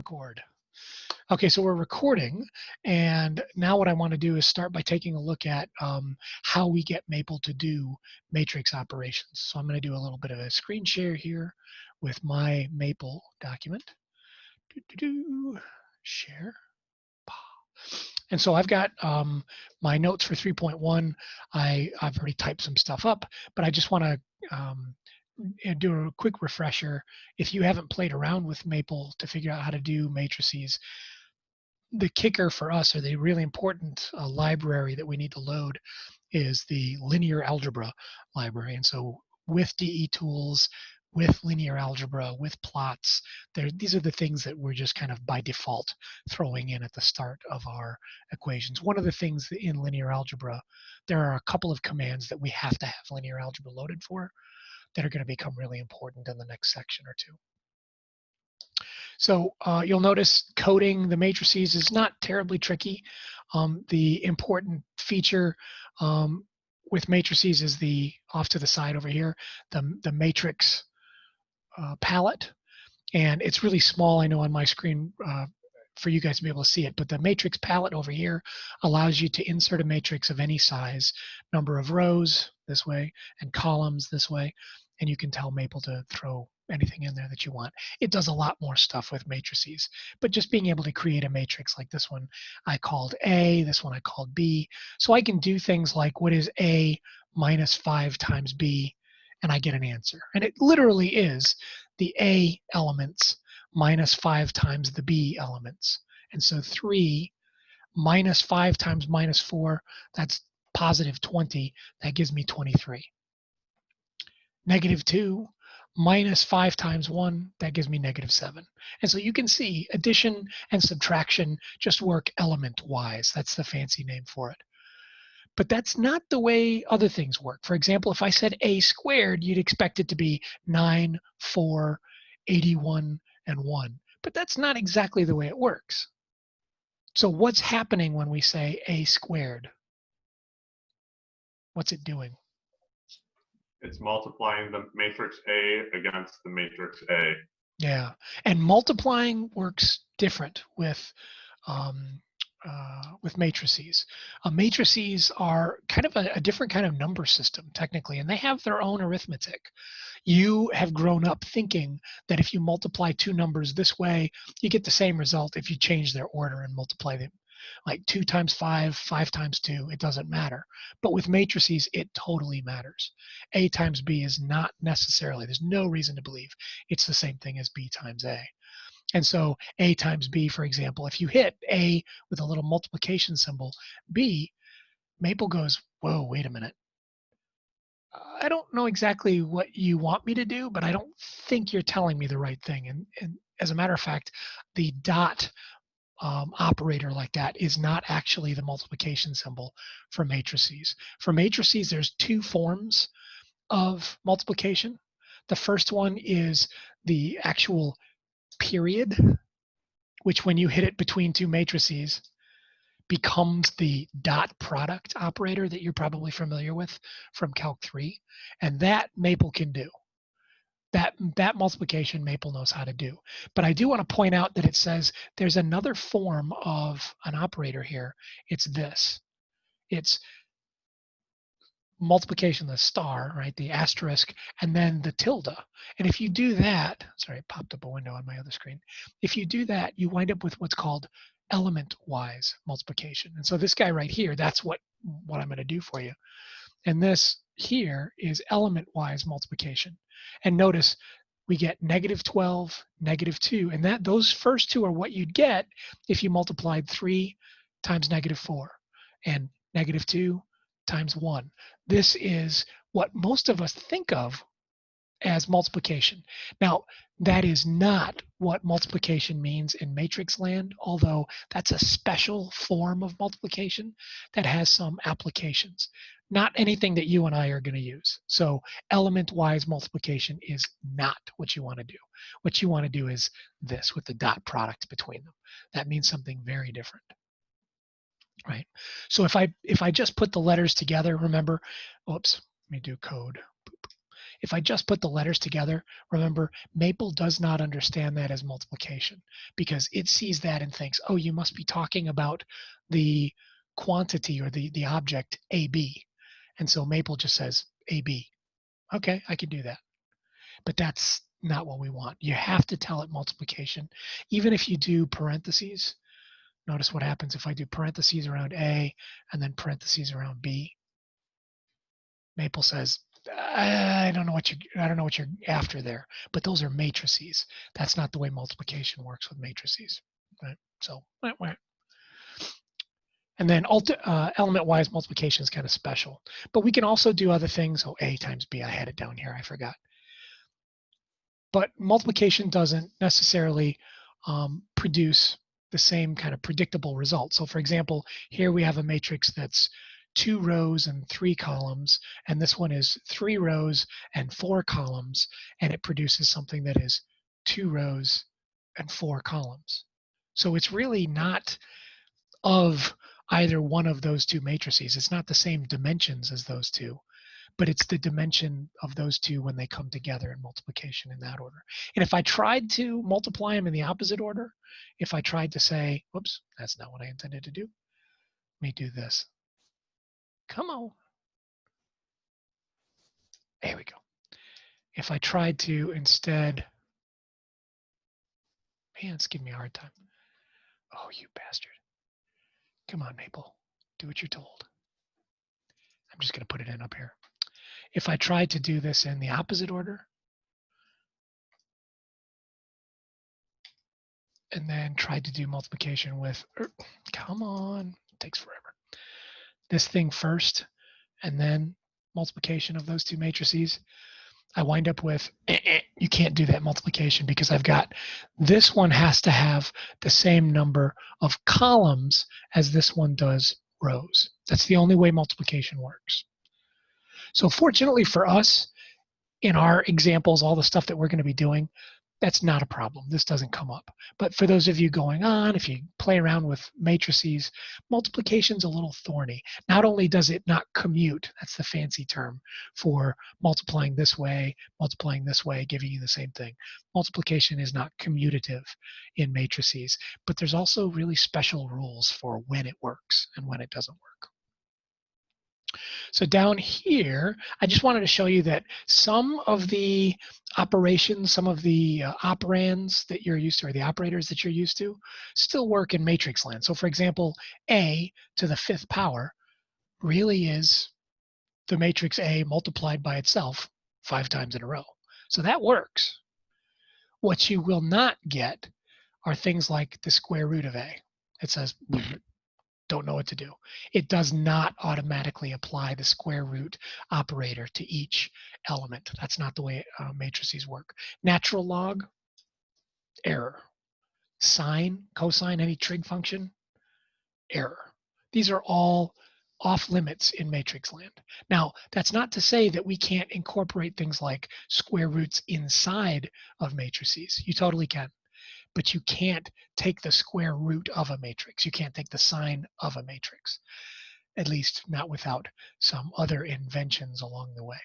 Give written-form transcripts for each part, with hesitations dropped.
Record. Okay, so we're recording, and now what I want to do is start by taking a look at how we get Maple to do matrix operations. So I'm going to do a little bit of a screen share here with my Maple document. Share. And so I've got my notes for 3.1. I've already typed some stuff up, but I just want to do a quick refresher. If you haven't played around with Maple to figure out how to do matrices, the kicker for us, or the really important library that we need to load, is the linear algebra library. And so with DE tools, with linear algebra, with plots, these are the things that we're just kind of by default throwing in at the start of our equations. One of the things in linear algebra, there are a couple of commands that we have to have linear algebra loaded for that are going to become really important in the next section or two. So you'll notice coding the matrices is not terribly tricky. The important feature with matrices is the, off to the side over here, the matrix palette. And it's really small, I know, on my screen for you guys to be able to see it, but the matrix palette over here allows you to insert a matrix of any size, number of rows this way, and columns this way, and you can tell Maple to throw anything in there that you want. It does a lot more stuff with matrices, but just being able to create a matrix like this one I called A, this one I called B, so I can do things like what is A minus 5 times B, and I get an answer. And it literally is the A elements minus 5 times the B elements. And so 3 minus 5 times minus 4, that's positive 20. That gives me 23. Negative 2 minus 5 times 1, that gives me negative 7. And so you can see addition and subtraction just work element-wise. That's the fancy name for it. But that's not the way other things work. For example, if I said A squared, you'd expect it to be 9, 4, 81, and 1. But that's not exactly the way it works. So what's happening when we say A squared? What's it doing? It's multiplying the matrix A against the matrix A. Yeah, and multiplying works different with matrices. Matrices are kind of a different kind of number system, technically, and they have their own arithmetic. You have grown up thinking that if you multiply two numbers this way, you get the same result if you change their order and multiply them. Like 2 times 5, 5 times 2, it doesn't matter. But with matrices, it totally matters. A times B is not necessarily, there's no reason to believe it's the same thing as B times A. And so A times B, for example, if you hit A with a little multiplication symbol, B, Maple goes, whoa, wait a minute. I don't know exactly what you want me to do, but I don't think you're telling me the right thing. And as a matter of fact, the dot operator like that is not actually the multiplication symbol for matrices. For matrices, there's 2 forms of multiplication. The first one is the actual period, which when you hit it between 2 matrices becomes the dot product operator that you're probably familiar with from Calc 3, and that Maple can do. That multiplication Maple knows how to do. But I do want to point out that it says there's another form of an operator here. It's this. It's multiplication, the star, right, the asterisk, and then the tilde. And if you do that, sorry, it popped up a window on my other screen. If you do that, you wind up with what's called element-wise multiplication. And so this guy right here, that's what I'm going to do for you. And this here is element-wise multiplication. And notice we get negative 12, negative 2, and those first 2 are what you'd get if you multiplied 3 times negative 4 and negative 2 times 1. This is what most of us think of as multiplication. Now, that is not what multiplication means in matrix land, although that's a special form of multiplication that has some applications. Not anything that you and I are going to use. So element-wise multiplication is not what you want to do. What you want to do is this with the dot product between them. That means something very different. Right. So if I just put the letters together, remember, oops, let me do code. If I just put the letters together, remember, Maple does not understand that as multiplication because it sees that and thinks, oh, you must be talking about the quantity or the object AB. And so Maple just says AB. Okay, I can do that. But that's not what we want. You have to tell it multiplication. Even if you do parentheses, notice what happens if I do parentheses around A and then parentheses around B. Maple says, I don't know what you're after there, but those are matrices. That's not the way multiplication works with matrices, right? So, and then element-wise multiplication is kind of special, but we can also do other things. Oh, A times B, I had it down here, I forgot. But multiplication doesn't necessarily produce the same kind of predictable result. So for example, here we have a matrix that's 2 rows and 3 columns, and this one is 3 rows and 4 columns, and it produces something that is 2 rows and 4 columns. So it's really not of either one of those two matrices. It's not the same dimensions as those two, but it's the dimension of those two when they come together in multiplication in that order. And if I tried to multiply them in the opposite order, if I tried to say, whoops, that's not what I intended to do. Let me do this. Come on. There we go. If I tried to instead, man, it's giving me a hard time. Oh, you bastard. Come on, Maple. Do what you're told. I'm just going to put it in up here. If I tried to do this in the opposite order, and then tried to do multiplication with, come on, it takes forever. This thing first, and then multiplication of those two matrices, I wind up with, you can't do that multiplication because I've got, this one has to have the same number of columns as this one does rows. That's the only way multiplication works. So fortunately for us, in our examples, all the stuff that we're going to be doing, that's not a problem. This doesn't come up. But for those of you going on, if you play around with matrices, multiplication's a little thorny. Not only does it not commute, that's the fancy term for multiplying this way, giving you the same thing. Multiplication is not commutative in matrices, but there's also really special rules for when it works and when it doesn't work. So down here, I just wanted to show you that some of the operations, some of the operands that you're used to, or the operators that you're used to, still work in matrix land. So for example, A to the 5th power really is the matrix A multiplied by itself 5 times in a row. So that works. What you will not get are things like the square root of A. It says, don't know what to do. It does not automatically apply the square root operator to each element. That's not the way matrices work. Natural log, error. Sine, cosine, any trig function, error. These are all off limits in matrix land. Now, that's not to say that we can't incorporate things like square roots inside of matrices. You totally can. But you can't take the square root of a matrix. You can't take the sine of a matrix, at least not without some other inventions along the way.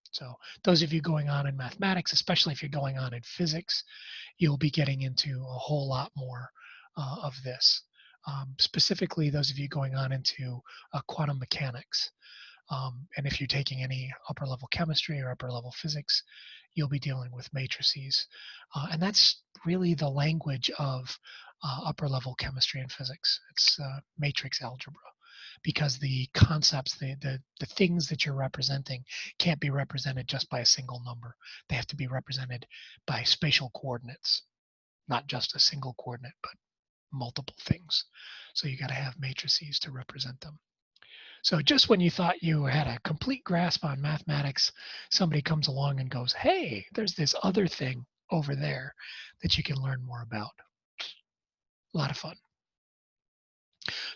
So those of you going on in mathematics, especially if you're going on in physics, you'll be getting into a whole lot more of this. Specifically, those of you going on into quantum mechanics. And if you're taking any upper level chemistry or upper level physics, you'll be dealing with matrices. And that's really the language of upper level chemistry and physics. It's matrix algebra, because the concepts, the things that you're representing can't be represented just by a single number. They have to be represented by spatial coordinates, not just a single coordinate, but multiple things. So you got to have matrices to represent them. So just when you thought you had a complete grasp on mathematics, somebody comes along and goes, hey, there's this other thing over there that you can learn more about. A lot of fun.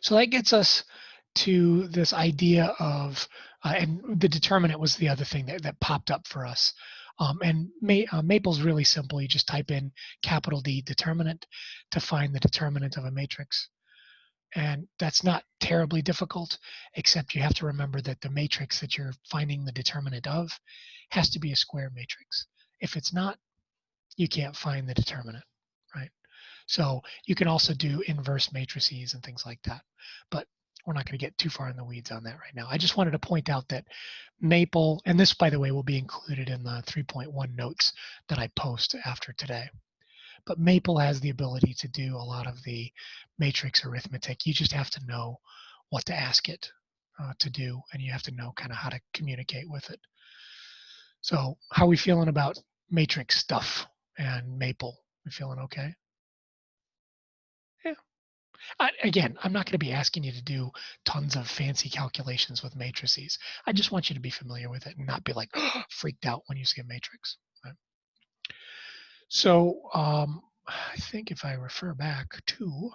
So that gets us to this idea of, and the determinant was the other thing that popped up for us. Maple's really simple. You just type in capital D determinant to find the determinant of a matrix. And that's not terribly difficult, except you have to remember that the matrix that you're finding the determinant of has to be a square matrix. If it's not, you can't find the determinant, right? So you can also do inverse matrices and things like that. But we're not going to get too far in the weeds on that right now. I just wanted to point out that Maple, and this, by the way, will be included in the 3.1 notes that I post after today. But Maple has the ability to do a lot of the matrix arithmetic. You just have to know what to ask it to do, and you have to know kind of how to communicate with it. So how are we feeling about matrix stuff and Maple? We feeling okay? Yeah. Again, I'm not going to be asking you to do tons of fancy calculations with matrices. I just want you to be familiar with it and not be like freaked out when you see a matrix. Right? So I think if I refer back to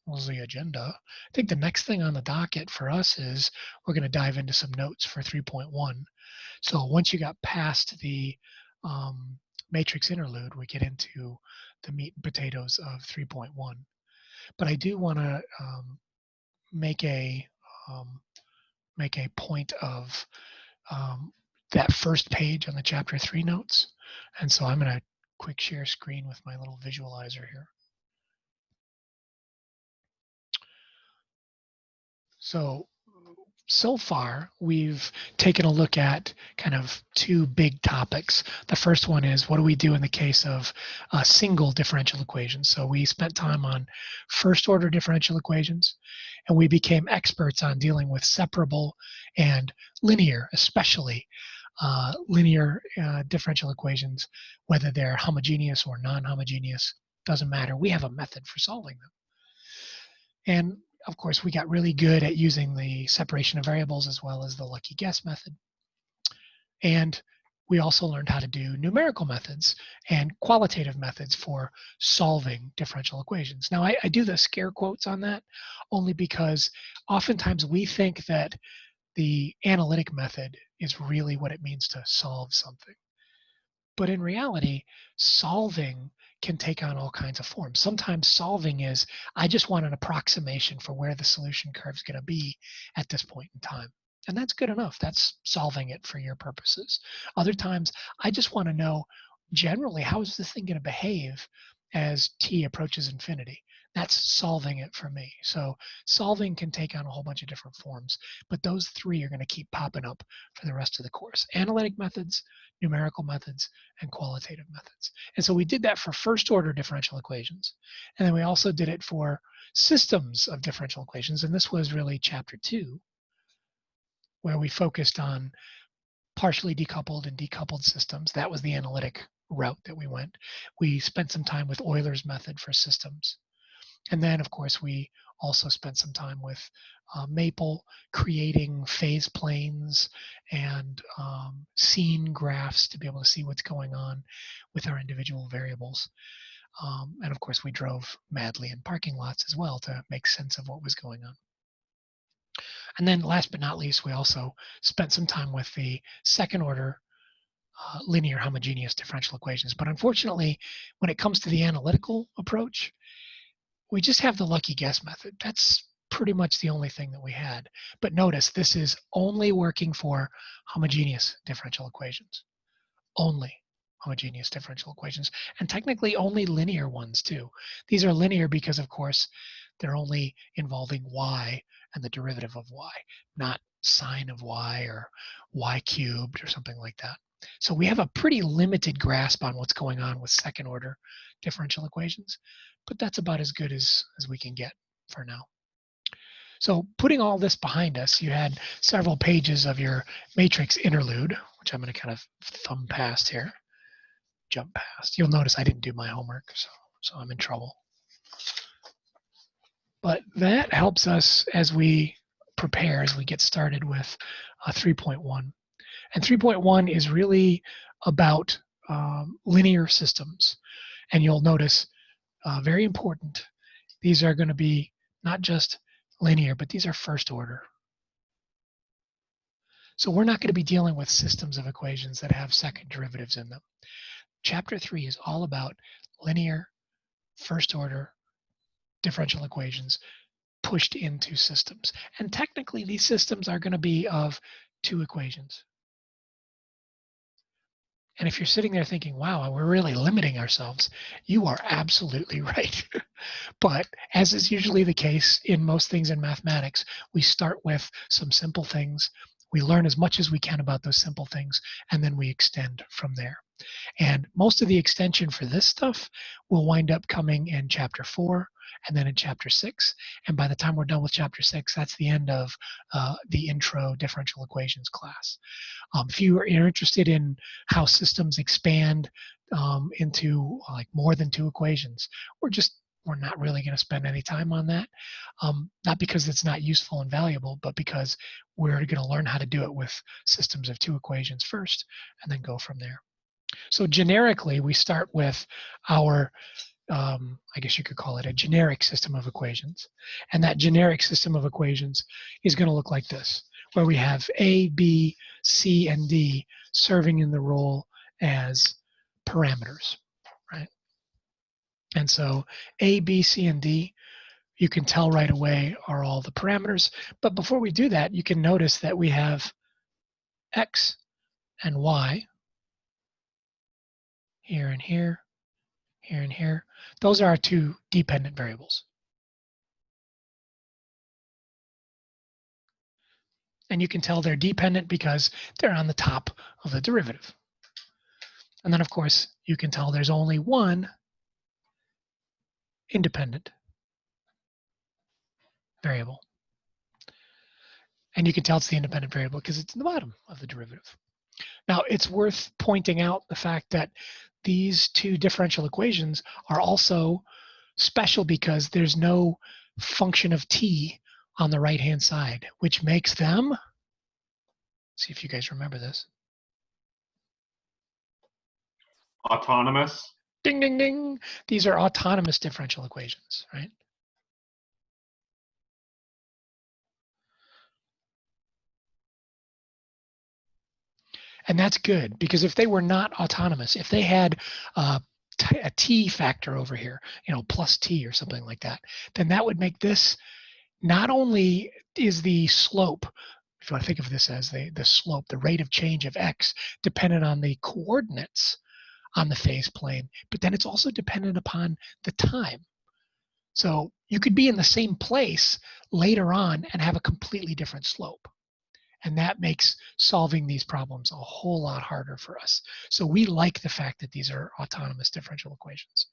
the agenda, I think the next thing on the docket for us is we're going to dive into some notes for 3.1. So once you got past the matrix interlude, we get into the meat and potatoes of 3.1. But I do want to make a point of that first page on the chapter 3 notes. And so I'm going to quick share screen with my little visualizer here. So far, we've taken a look at kind of two big topics. The first one is what do we do in the case of single differential equations? So we spent time on first order differential equations, and we became experts on dealing with separable and linear, especially linear differential equations, whether they're homogeneous or non-homogeneous, doesn't matter. We have a method for solving them. And of course, we got really good at using the separation of variables as well as the lucky guess method. And we also learned how to do numerical methods and qualitative methods for solving differential equations. Now, I do the scare quotes on that only because oftentimes we think that the analytic method is really what it means to solve something. But in reality, solving can take on all kinds of forms. Sometimes solving is, I just want an approximation for where the solution curve is going to be at this point in time. And that's good enough. That's solving it for your purposes. Other times, I just want to know generally how is this thing going to behave as t approaches infinity. That's solving it for me. So solving can take on a whole bunch of different forms, but those three are going to keep popping up for the rest of the course. Analytic methods, numerical methods, and qualitative methods. And so we did that for first order differential equations. And then we also did it for systems of differential equations. And this was really chapter 2, where we focused on partially decoupled and decoupled systems. That was the analytic route that we went. We spent some time with Euler's method for systems. And then, of course, we also spent some time with Maple creating phase planes and scene graphs to be able to see what's going on with our individual variables. And of course, we drove madly in parking lots as well to make sense of what was going on. And then last but not least, we also spent some time with the second order linear homogeneous differential equations. But unfortunately, when it comes to the analytical approach, we just have the lucky guess method. That's pretty much the only thing that we had. But notice this is only working for homogeneous differential equations. Only homogeneous differential equations. And technically only linear ones too. These are linear because of course they're only involving y and the derivative of y, not sine of y or y cubed or something like that. So we have a pretty limited grasp on what's going on with second order differential equations, but that's about as good as we can get for now. So putting all this behind us, you had several pages of your matrix interlude, which I'm going to kind of thumb past here, jump past. You'll notice I didn't do my homework, so I'm in trouble. But that helps us as we prepare, as we get started with 3.1. And 3.1 is really about linear systems. And you'll notice, very important, these are going to be not just linear, but these are first order. So we're not going to be dealing with systems of equations that have second derivatives in them. Chapter 3 is all about linear, first order differential equations, pushed into systems. And technically, these systems are going to be of two equations. And if you're sitting there thinking, wow, we're really limiting ourselves, you are absolutely right. But as is usually the case in most things in mathematics, we start with some simple things. We learn as much as we can about those simple things, and then we extend from there. And most of the extension for this stuff will wind up coming in chapter 4 and then in chapter 6. And by the time we're done with chapter 6, that's the end of the intro differential equations class. If you are interested in how systems expand into like more than two equations, we're not really going to spend any time on that. Not because it's not useful and valuable, but because we're going to learn how to do it with systems of two equations first and then go from there. So generically, we start with our, I guess you could call it a generic system of equations. And that generic system of equations is going to look like this, where we have A, B, C, and D serving in the role as parameters, right? And so A, B, C, and D, you can tell right away are all the parameters. But before we do that, you can notice that we have X and Y here and here, here and here. Those are our two dependent variables. And you can tell they're dependent because they're on the top of the derivative. And then, of course, you can tell there's only one independent variable. And you can tell it's the independent variable because it's in the bottom of the derivative. Now, it's worth pointing out the fact that these two differential equations are also special because there's no function of t on the right-hand side, which makes them, see if you guys remember this. Autonomous. Ding, ding, ding. These are autonomous differential equations, right? And that's good because if they were not autonomous, if they had a t factor over here, plus t or something like that, then that would make this not only is the slope, if I think of this as the slope, the rate of change of x dependent on the coordinates on the phase plane, but then it's also dependent upon the time. So you could be in the same place later on and have a completely different slope. And that makes solving these problems a whole lot harder for us. So we like the fact that these are autonomous differential equations.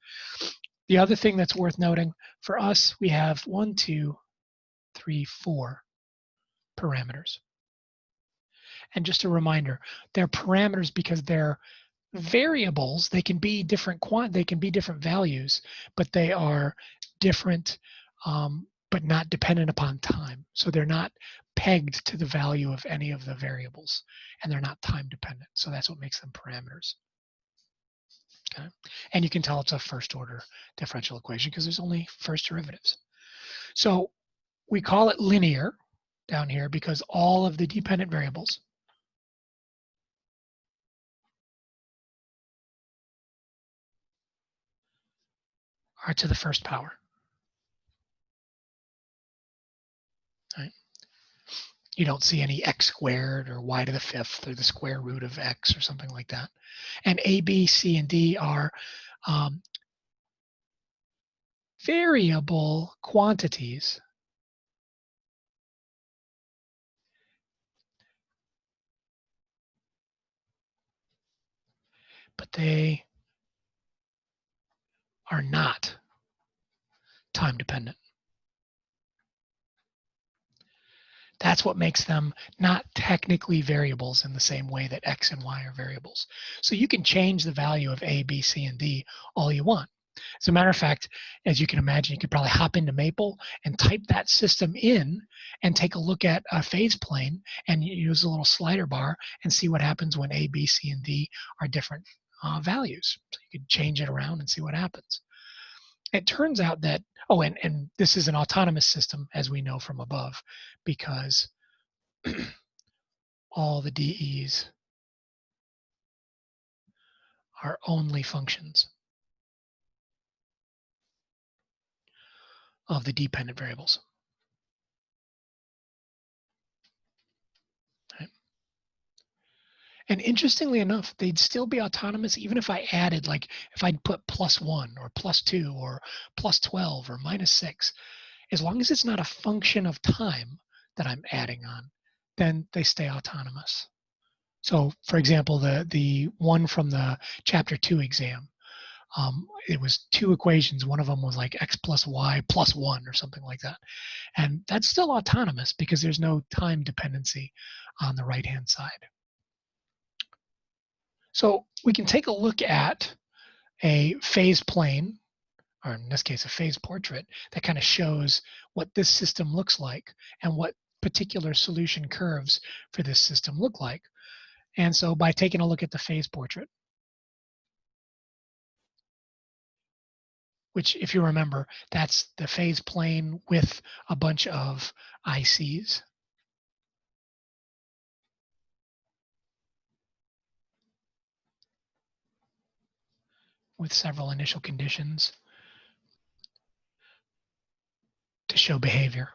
The other thing that's worth noting, for us, we have 1, 2, 3, 4 parameters. And just a reminder, they're parameters because they're variables. They can be different values, but they are different, but not dependent upon time. So they're not pegged to the value of any of the variables, and they're not time dependent. So that's what makes them parameters. Okay, and you can tell it's a first order differential equation because there's only first derivatives. So we call it linear down here because all of the dependent variables are to the first power. Right? You don't see any x squared or y to the fifth or the square root of x or something like that. And A, B, C, and D are variable quantities but they are not time dependent. That's what makes them not technically variables in the same way that x and y are variables. So you can change the value of A, B, C, and D all you want. As a matter of fact, as you can imagine, you could probably hop into Maple and type that system in and take a look at a phase plane and use a little slider bar and see what happens when A, B, C, and D are different values. So you could change it around and see what happens. It turns out that, and this is an autonomous system, as we know from above, because all the DEs are only functions of the dependent variables. And interestingly enough, they'd still be autonomous even if I added, like if I'd put +1 or +2 or +12 or -6, as long as it's not a function of time that I'm adding on, then they stay autonomous. So for example, the one from the chapter 2 exam, it was two equations. One of them was like x plus y plus 1 or something like that. And that's still autonomous because there's no time dependency on the right-hand side. So we can take a look at a phase plane, or in this case, a phase portrait, that kind of shows what this system looks like and what particular solution curves for this system look like. And so by taking a look at the phase portrait, which if you remember, that's the phase plane with a bunch of ICs. With several initial conditions to show behavior.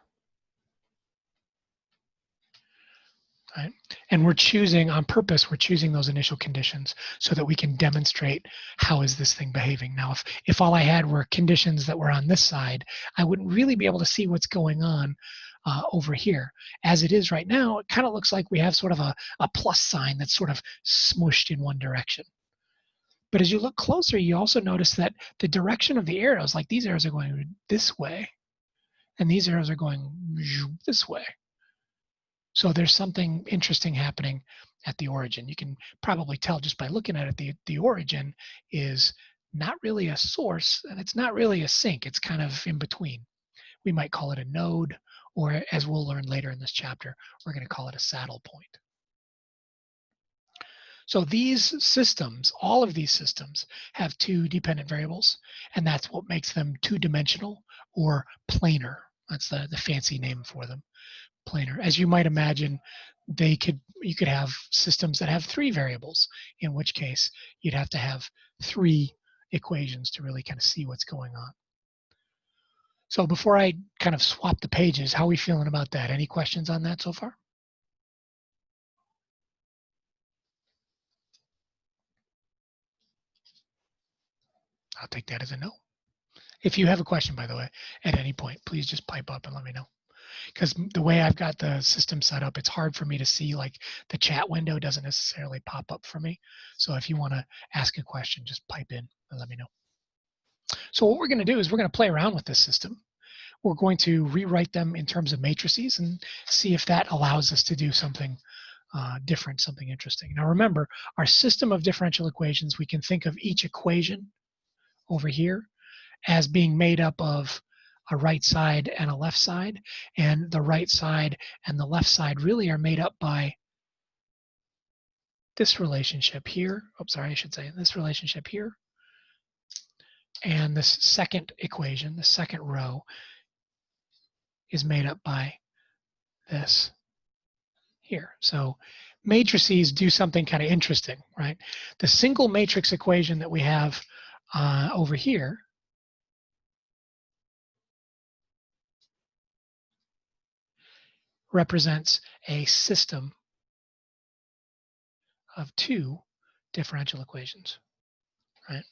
Right? And we're choosing, on purpose, we're choosing those initial conditions so that we can demonstrate how is this thing behaving. Now, if all I had were conditions that were on this side, I wouldn't really be able to see what's going on over here. As it is right now, it kind of looks like we have sort of a plus sign that's sort of smooshed in one direction. But as you look closer, you also notice that the direction of the arrows, like these arrows are going this way, and these arrows are going this way. So there's something interesting happening at the origin. You can probably tell just by looking at it, the origin is not really a source and it's not really a sink. It's kind of in between. We might call it a node, or as we'll learn later in this chapter, we're going to call it a saddle point. So these systems, all of these systems, have two dependent variables, and that's what makes them two-dimensional or planar. That's the fancy name for them. Planar. As you might imagine, you could have systems that have three variables, in which case you'd have to have three equations to really kind of see what's going on. So before I kind of swap the pages, how are we feeling about that? Any questions on that so far? I'll take that as a no. If you have a question, by the way, at any point, please just pipe up and let me know. Because the way I've got the system set up, it's hard for me to see, like the chat window doesn't necessarily pop up for me. So if you want to ask a question, just pipe in and let me know. So what we're going to do is we're going to play around with this system. We're going to rewrite them in terms of matrices and see if that allows us to do something different, something interesting. Now remember, our system of differential equations, we can think of each equation over here as being made up of a right side and a left side, and the right side and the left side really are made up by this relationship here. Oh, sorry, I should say this relationship here. And this second equation, the second row, is made up by this here. So matrices do something kind of interesting, right? The single matrix equation that we have over here represents a system of two differential equations, right?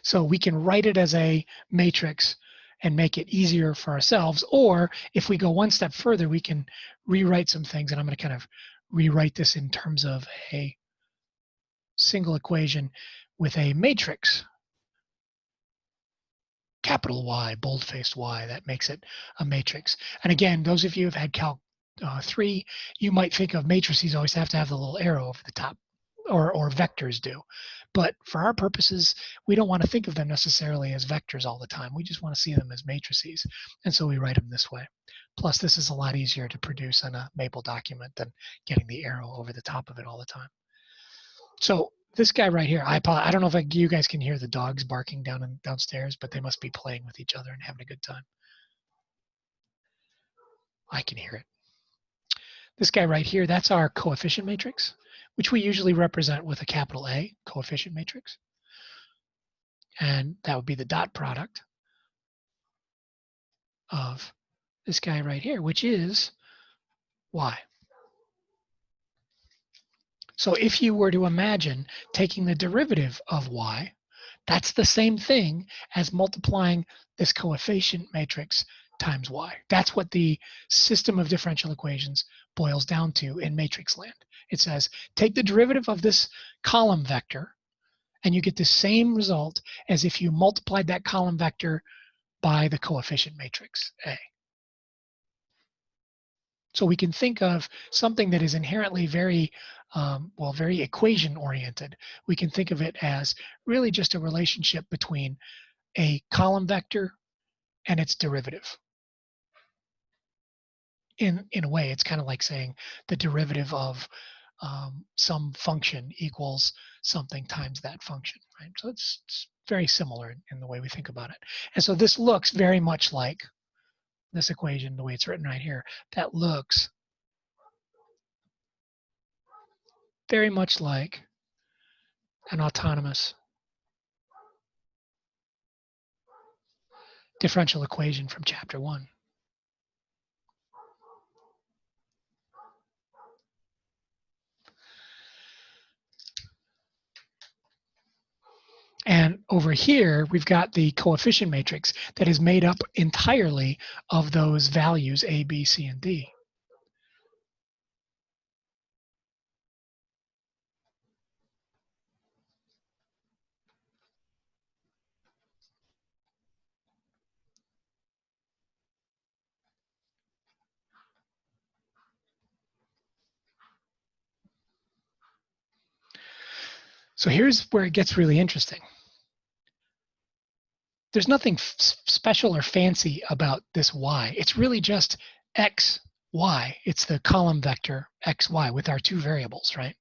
So we can write it as a matrix and make it easier for ourselves, or if we go one step further, we can rewrite some things, and I'm going to kind of rewrite this in terms of a single equation with a matrix, capital Y, bold-faced Y, that makes it a matrix. And again, those of you who've had Calc 3, you might think of matrices always have to have the little arrow over the top, or vectors do. But for our purposes, we don't want to think of them necessarily as vectors all the time. We just want to see them as matrices. And so we write them this way. Plus, this is a lot easier to produce on a Maple document than getting the arrow over the top of it all the time. So this guy right here, I don't know if you guys can hear the dogs barking downstairs, but they must be playing with each other and having a good time. I can hear it. This guy right here, that's our coefficient matrix, which we usually represent with a capital A, coefficient matrix. And that would be the dot product of this guy right here, which is Y. So if you were to imagine taking the derivative of y, that's the same thing as multiplying this coefficient matrix times y. That's what the system of differential equations boils down to in matrix land. It says, take the derivative of this column vector, and you get the same result as if you multiplied that column vector by the coefficient matrix A. So we can think of something that is inherently very, very equation oriented. We can think of it as really just a relationship between a column vector and its derivative. In a way, it's kind of like saying the derivative of some function equals something times that function, right? So it's very similar in the way we think about it. And so this looks very much like this equation, the way it's written right here. That looks very much like an autonomous differential equation from chapter 1. And over here, we've got the coefficient matrix that is made up entirely of those values A, B, C, and D. So here's where it gets really interesting. There's nothing special or fancy about this y. It's really just x, y. It's the column vector x, y with our two variables, right?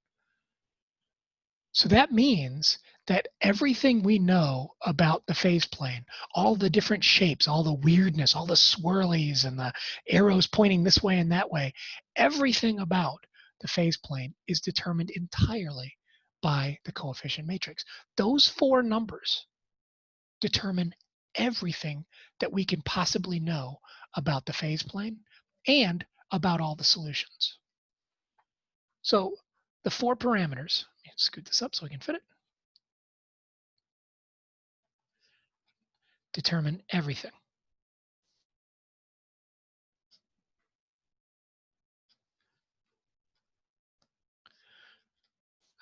So that means that everything we know about the phase plane, all the different shapes, all the weirdness, all the swirlies and the arrows pointing this way and that way, everything about the phase plane is determined entirely by the coefficient matrix. Those four numbers determine everything that we can possibly know about the phase plane and about all the solutions. So the four parameters, let me scoot this up so we can fit it, determine everything.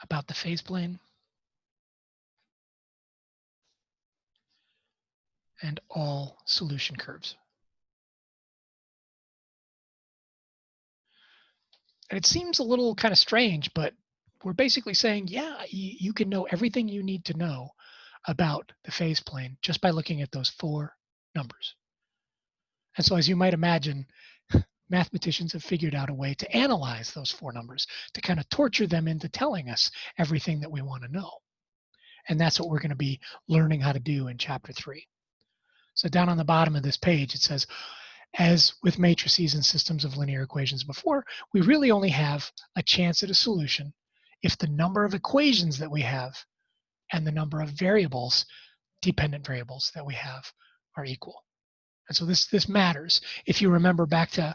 About the phase plane and all solution curves. And it seems a little kind of strange, but we're basically saying, yeah, you can know everything you need to know about the phase plane just by looking at those four numbers. And so as you might imagine, mathematicians have figured out a way to analyze those four numbers, to kind of torture them into telling us everything that we want to know. And that's what we're going to be learning how to do in chapter 3. So down on the bottom of this page, it says, as with matrices and systems of linear equations before, we really only have a chance at a solution if the number of equations that we have and the number of variables, dependent variables that we have, are equal. And so this matters. If you remember back to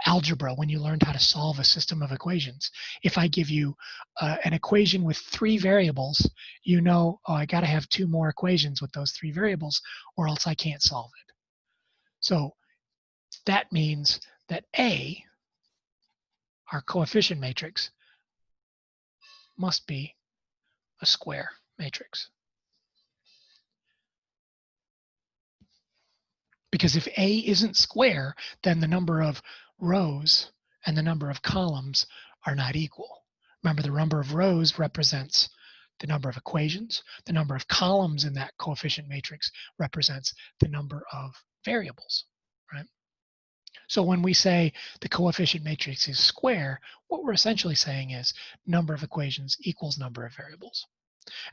algebra, when you learned how to solve a system of equations, if I give you an equation with 3 variables, oh, I got to have 2 more equations with those 3 variables, or else I can't solve it. So that means that A, our coefficient matrix, must be a square matrix. Because if A isn't square, then the number of rows and the number of columns are not equal. Remember, the number of rows represents the number of equations. The number of columns in that coefficient matrix represents the number of variables, right? So when we say the coefficient matrix is square, what we're essentially saying is number of equations equals number of variables.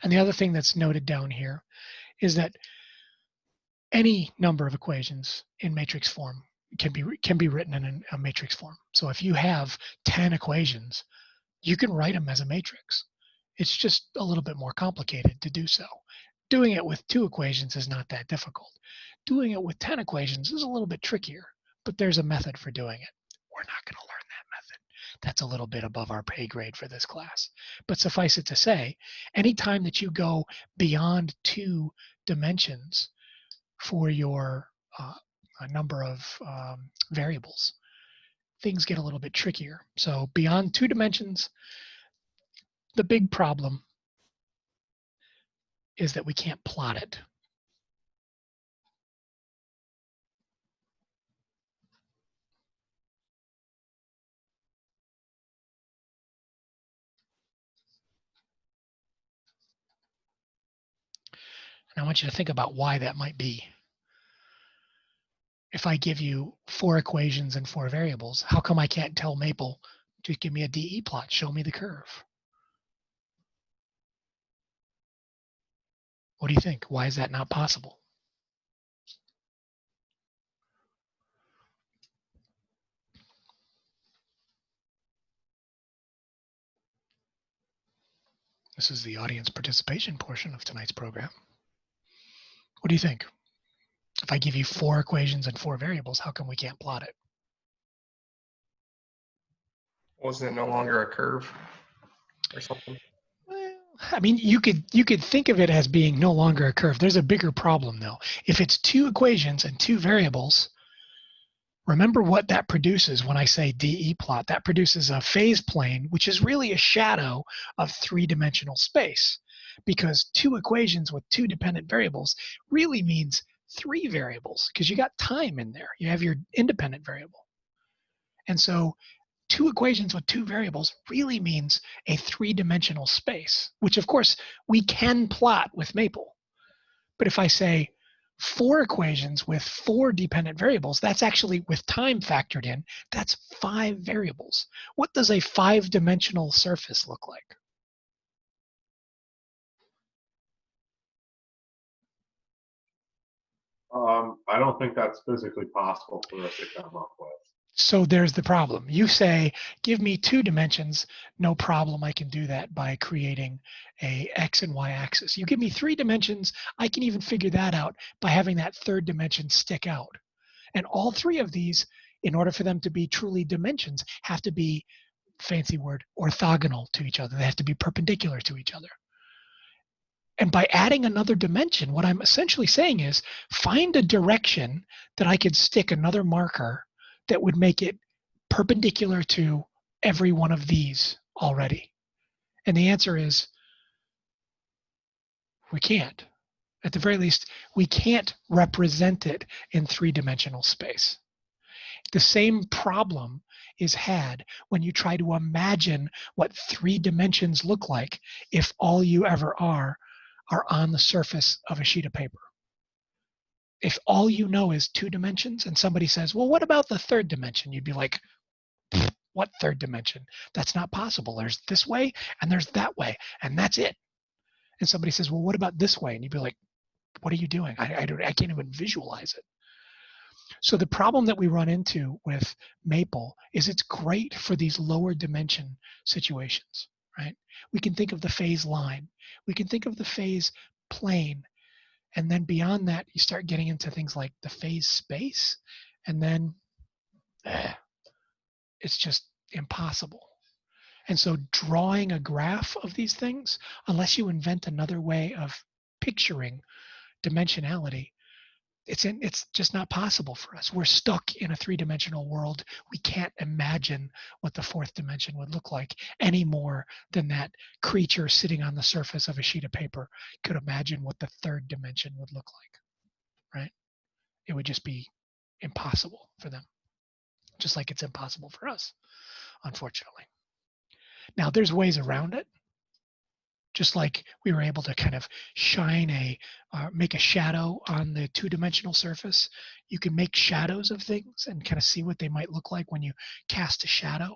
And the other thing that's noted down here is that any number of equations in matrix form can be written in a matrix form. So if you have 10 equations, you can write them as a matrix. It's just a little bit more complicated to do so. Doing it with 2 equations is not that difficult. Doing it with 10 equations is a little bit trickier, but there's a method for doing it. We're not going to learn that method. That's a little bit above our pay grade for this class. But suffice it to say, anytime that you go beyond 2 dimensions for your a number of variables, things get a little bit trickier. So beyond 2 dimensions, the big problem is that we can't plot it. And I want you to think about why that might be. If I give you 4 equations and 4 variables, how come I can't tell Maple, just give me a DE plot, show me the curve? What do you think? Why is that not possible? This is the audience participation portion of tonight's program. What do you think? If I give you 4 equations and 4 variables, how come we can't plot it? Wasn't it no longer a curve or something? Well, I mean, you could think of it as being no longer a curve. There's a bigger problem though. If it's 2 equations and 2 variables, remember what that produces when I say DE plot. That produces a phase plane, which is really a shadow of 3-dimensional space, because 2 equations with 2 dependent variables really means 3 variables, because you got time in there. You have your independent variable. And so 2 equations with 2 variables really means a 3-dimensional space, which of course we can plot with Maple. But if I say 4 equations with 4 dependent variables, that's actually with time factored in, that's 5 variables. What does a 5-dimensional surface look like? I don't think that's physically possible for us to come up with. So there's the problem. You say, give me 2 dimensions, no problem, I can do that by creating a X and Y axis. You give me 3 dimensions, I can even figure that out by having that 3rd dimension stick out. And all 3 of these, in order for them to be truly dimensions, have to be, fancy word, orthogonal to each other. They have to be perpendicular to each other. And by adding another dimension, what I'm essentially saying is find a direction that I could stick another marker that would make it perpendicular to every one of these already. And the answer is we can't. At the very least, we can't represent it in 3-dimensional space. The same problem is had when you try to imagine what 3 dimensions look like if all you ever are on the surface of a sheet of paper. If all you know is 2 dimensions and somebody says, well, what about the 3rd dimension? You'd be like, what 3rd dimension? That's not possible. There's this way and there's that way, and that's it. And somebody says, well, what about this way? And you'd be like, what are you doing? I can't even visualize it. So the problem that we run into with Maple is it's great for these lower dimension situations, right? We can think of the phase line. We can think of the phase plane. And then beyond that, you start getting into things like the phase space. And then it's just impossible. And so drawing a graph of these things, unless you invent another way of picturing dimensionality, it's just not possible for us. We're stuck in a 3-dimensional world. We can't imagine what the 4th dimension would look like any more than that creature sitting on the surface of a sheet of paper could imagine what the 3rd dimension would look like, right? It would just be impossible for them, just like it's impossible for us, unfortunately. Now, there's ways around it. Just like we were able to kind of shine make a shadow on the 2-dimensional surface, you can make shadows of things and kind of see what they might look like when you cast a shadow.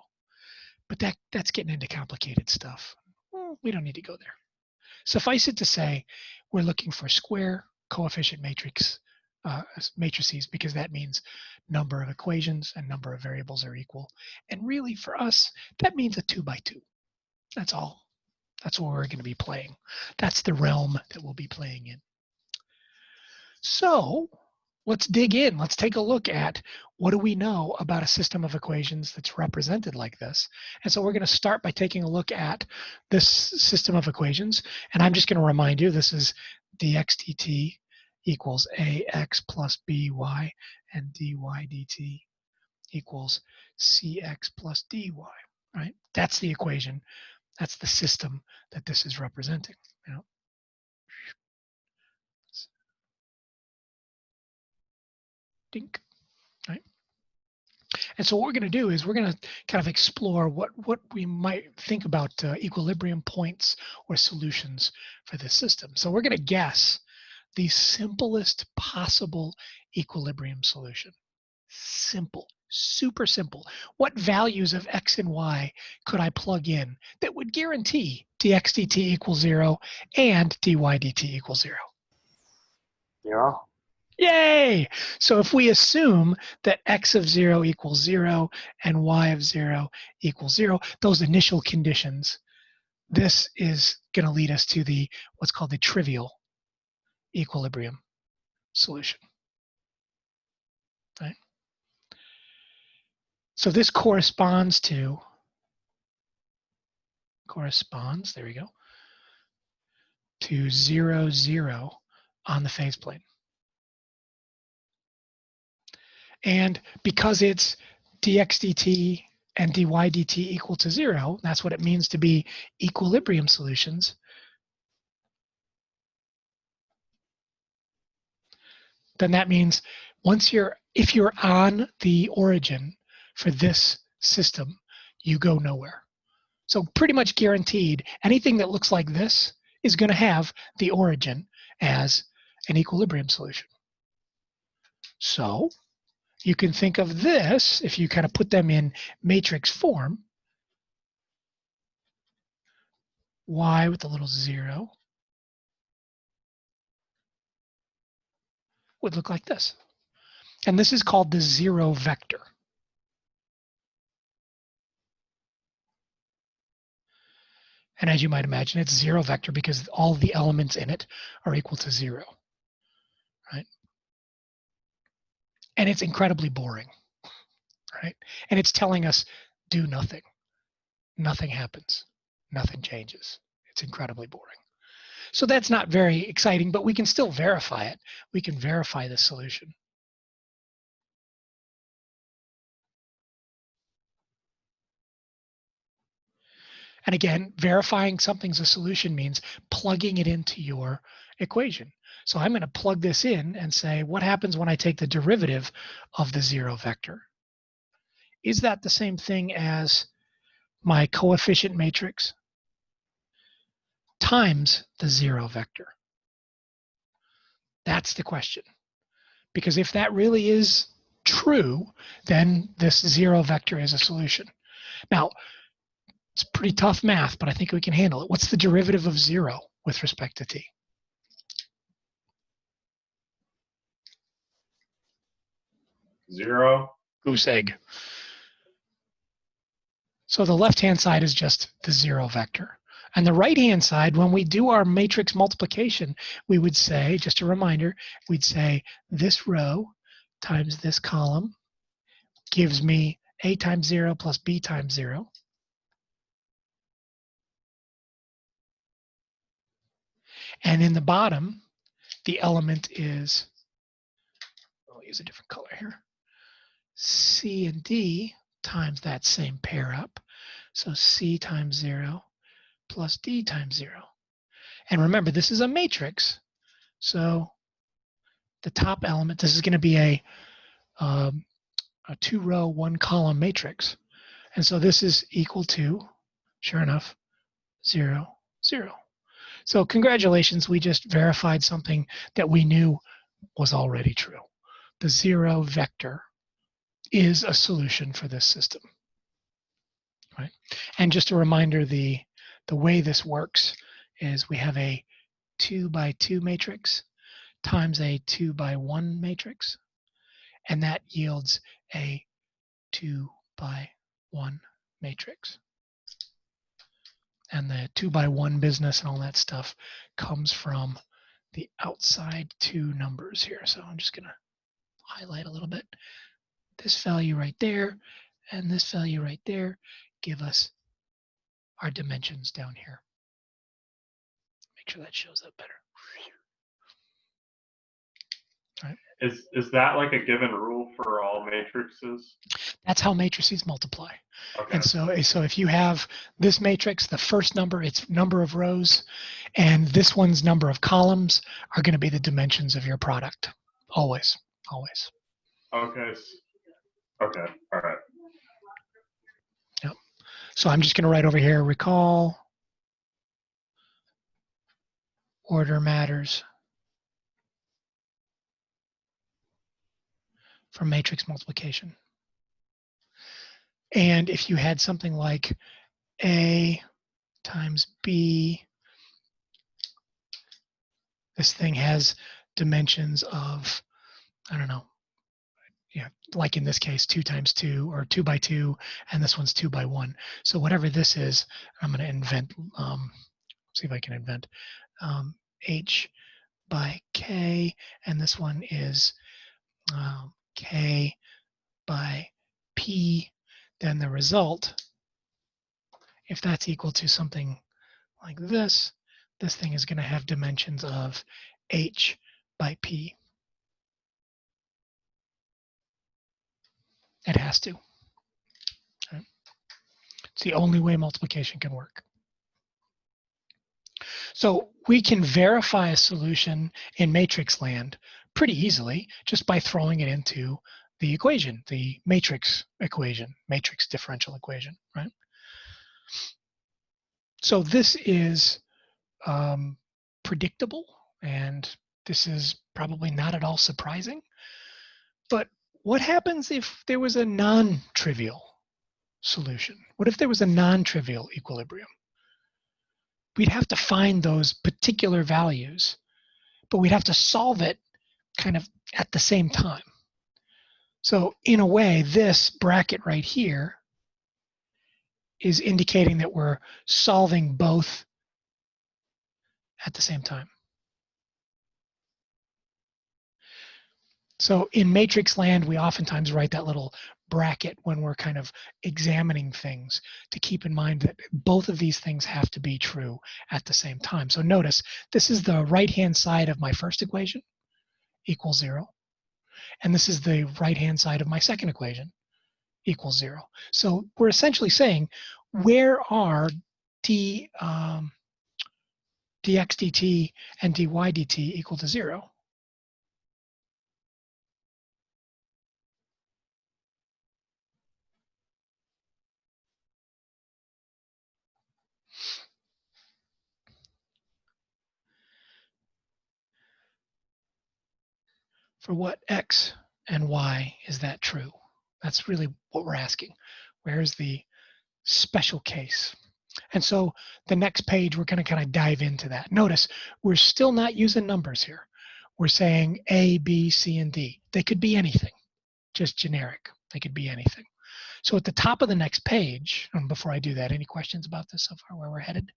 But that's getting into complicated stuff. Well, we don't need to go there. Suffice it to say, we're looking for square coefficient matrices, because that means number of equations and number of variables are equal. And really, for us, that means a 2x2. That's all. That's what we're going to be playing. That's the realm that we'll be playing in. So let's dig in. Let's take a look at what do we know about a system of equations that's represented like this. And so we're going to start by taking a look at this system of equations. And I'm just going to remind you, this is dx dt equals ax plus by, and dy dt equals cx plus dy, right? That's the equation. That's the system that this is representing. You know? Dink, right? And so what we're going to do is we're going to kind of explore what we might think about equilibrium points or solutions for this system. So we're going to guess the simplest possible equilibrium solution. Simple, super simple. What values of x and y could I plug in that would guarantee dx dt equals 0 and dy dt equals 0? 0. Yay! So if we assume that x of 0 equals 0 and y of 0 equals 0, those initial conditions, this is going to lead us to the what's called the trivial equilibrium solution. Right? So this corresponds, there we go, to 0, 0 on the phase plane. And because it's dx dt and dy dt equal to 0, that's what it means to be equilibrium solutions. Then that means if you're on the origin for this system, you go nowhere. So pretty much guaranteed, anything that looks like this is going to have the origin as an equilibrium solution. So you can think of this, if you kind of put them in matrix form, y with a little 0 would look like this. And this is called the 0 vector. And as you might imagine, it's 0 vector because all the elements in it are equal to 0, right? And it's incredibly boring, right? And it's telling us do nothing. Nothing happens. Nothing changes. It's incredibly boring. So that's not very exciting, but we can still verify it. We can verify the solution. And again, verifying something's a solution means plugging it into your equation. So I'm going to plug this in and say, what happens when I take the derivative of the 0 vector? Is that the same thing as my coefficient matrix times the 0 vector? That's the question. Because if that really is true, then this 0 vector is a solution. Now, it's pretty tough math, but I think we can handle it. What's the derivative of 0 with respect to t? Zero. Goose egg. So the left-hand side is just the 0 vector. And the right-hand side, when we do our matrix multiplication, we would say, just a reminder, we'd say this row times this column gives me a times 0 plus b times 0. And in the bottom, the element is, I'll use a different color here, c and d times that same pair up. So c times 0 plus d times 0. And remember, this is a matrix. So the top element, this is going to be a 2-row, 1-column matrix. And so this is equal to, sure enough, 0, 0. So congratulations, we just verified something that we knew was already true. The 0 vector is a solution for this system. Right? And just a reminder, the way this works is we have a 2x2 matrix times a 2x1 matrix, and that yields a 2x1 matrix. And the 2x1 business and all that stuff comes from the outside two numbers here. So I'm just going to highlight a little bit. This value right there and this value right there give us our dimensions down here. Make sure that shows up better. Right. Is that like a given rule for all matrices? That's how matrices multiply. Okay. And so if you have this matrix, the first number, its number of rows, and this one's number of columns are going to be the dimensions of your product. Always, always. Okay. Okay. All right. Yep. So I'm just going to write over here, recall order matters for matrix multiplication. And if you had something like A times B, this thing has dimensions of, I don't know, yeah, like in this case, 2 times 2 or 2 by 2, and this one's 2 by 1. So whatever this is, I'm going to invent, see if I can invent, H by K, and this one is K by P. Then the result, if that's equal to something like this thing is going to have dimensions of H by P. It has to. Right? It's the only way multiplication can work. So we can verify a solution in matrix land pretty easily just by throwing it into the equation, the matrix equation, matrix differential equation, right? So this is predictable, and this is probably not at all surprising. But what happens if there was a non-trivial solution? What if there was a non-trivial equilibrium? We'd have to find those particular values, but we'd have to solve it kind of at the same time. So in a way, this bracket right here is indicating that we're solving both at the same time. So in matrix land, we oftentimes write that little bracket when we're kind of examining things to keep in mind that both of these things have to be true at the same time. So notice, this is the right-hand side of my first equation, equals 0. And this is the right-hand side of my second equation, equals 0. So we're essentially saying, where are dx dt and dy dt equal to 0? For what x and y is that true? That's really what we're asking. Where is the special case? And so the next page, we're going to kind of dive into that. Notice, we're still not using numbers here. We're saying A, B, C, and D. They could be anything, just generic. They could be anything. So at the top of the next page, and before I do that, any questions about this so far, where we're headed?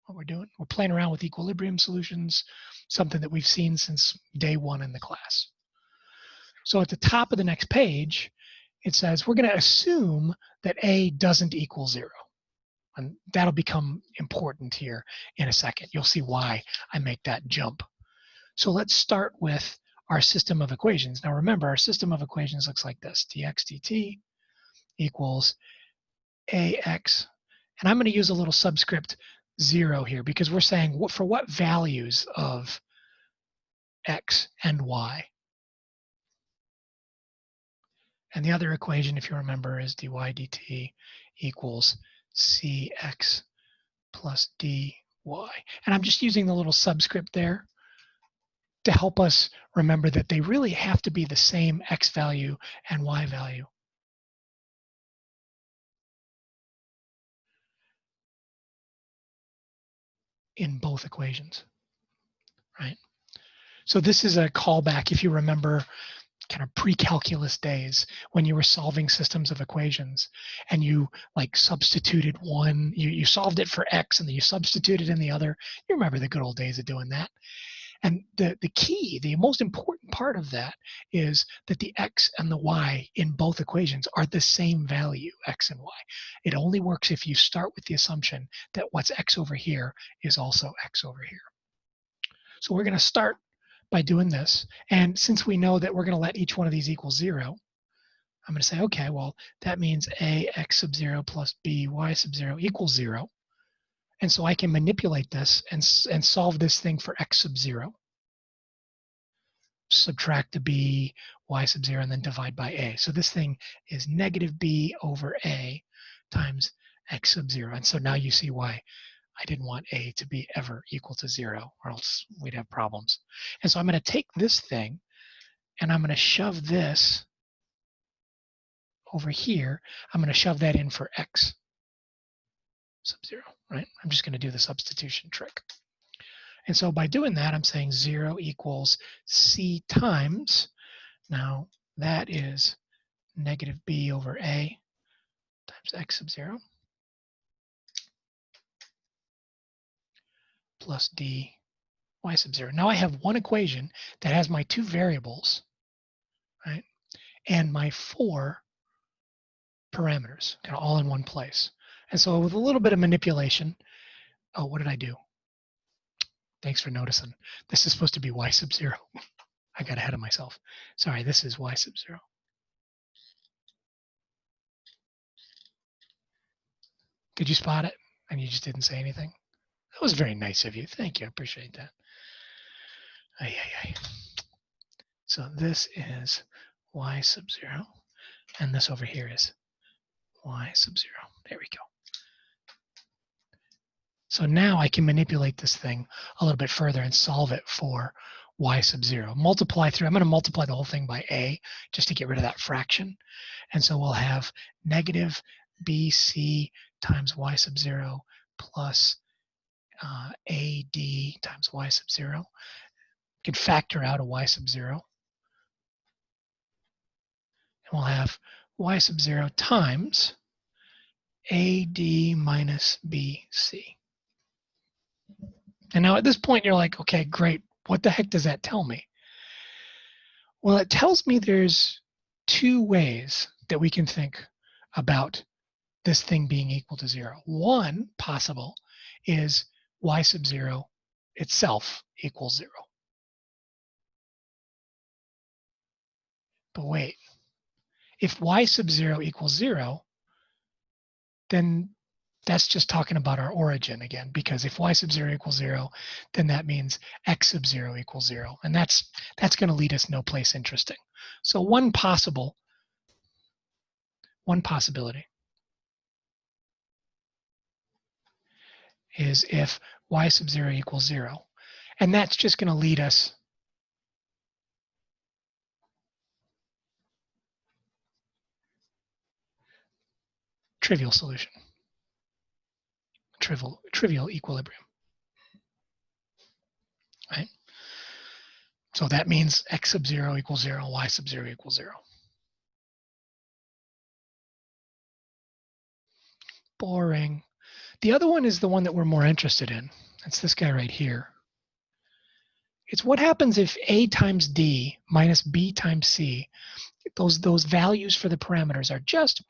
What we're doing? We're playing around with equilibrium solutions, something that we've seen since day 1 in the class. So at the top of the next page, it says we're going to assume that A doesn't equal 0. And that'll become important here in a second. You'll see why I make that jump. So let's start with our system of equations. Now remember, our system of equations looks like this. Dx dt equals ax. And I'm going to use a little subscript 0 here because we're saying for what values of x and y. And the other equation, if you remember, is dy dt equals cx plus dy. And I'm just using the little subscript there to help us remember that they really have to be the same x value and y value. In both equations, right? So this is a callback, if you remember, kind of pre-calculus days when you were solving systems of equations and you like substituted one, you solved it for x and then you substituted in the other. You remember the good old days of doing that. And the key, the most important part of that is that the x and the y in both equations are the same value, x and y. It only works if you start with the assumption that what's x over here is also x over here. So we're going to start by doing this. And since we know that we're going to let each one of these equal 0, I'm going to say, okay, well, that means a x sub 0 plus b y sub 0 equals 0. And so I can manipulate this and solve this thing for x sub 0. Subtract the b, y sub 0, and then divide by a. So this thing is negative b over a times x sub 0. And so now you see why I didn't want a to be ever equal to 0, or else we'd have problems. And so I'm going to take this thing, and I'm going to shove this over here. I'm going to shove that in for x sub 0, right? I'm just going to do the substitution trick. And so by doing that, I'm saying 0 equals c times, now that is negative b over a times x sub 0 plus d y sub 0. Now I have one equation that has my two variables, right, and my four parameters, kind of all in one place. And so with a little bit of manipulation, oh, what did I do? Thanks for noticing. This is supposed to be y sub 0. I got ahead of myself. Sorry, this is y sub 0. Did you spot it? And you just didn't say anything? That was very nice of you. Thank you. I appreciate that. Ay, ay, ay. So this is y sub 0. And this over here is y sub 0. There we go. So now I can manipulate this thing a little bit further and solve it for y sub 0. Multiply through, I'm going to multiply the whole thing by a just to get rid of that fraction. And so we'll have negative bc times y sub 0 plus ad times y sub 0. You can factor out a y sub 0. And we'll have y sub 0 times ad minus bc. And now at this point, you're like, okay, great. What the heck does that tell me? Well, it tells me there's two ways that we can think about this thing being equal to 0. One possible is y sub 0 itself equals 0. But wait, if y sub 0 equals 0, then that's just talking about our origin again, because if y sub 0 equals 0, then that means x sub 0 equals 0. And that's going to lead us no place interesting. So one possibility is if y sub 0 equals 0. And that's just going to lead us trivial solution. Trivial equilibrium, right? So that means x sub 0 equals 0, y sub 0 equals 0. Boring. The other one is the one that we're more interested in. It's this guy right here. It's what happens if a times d minus b times c, those values for the parameters are just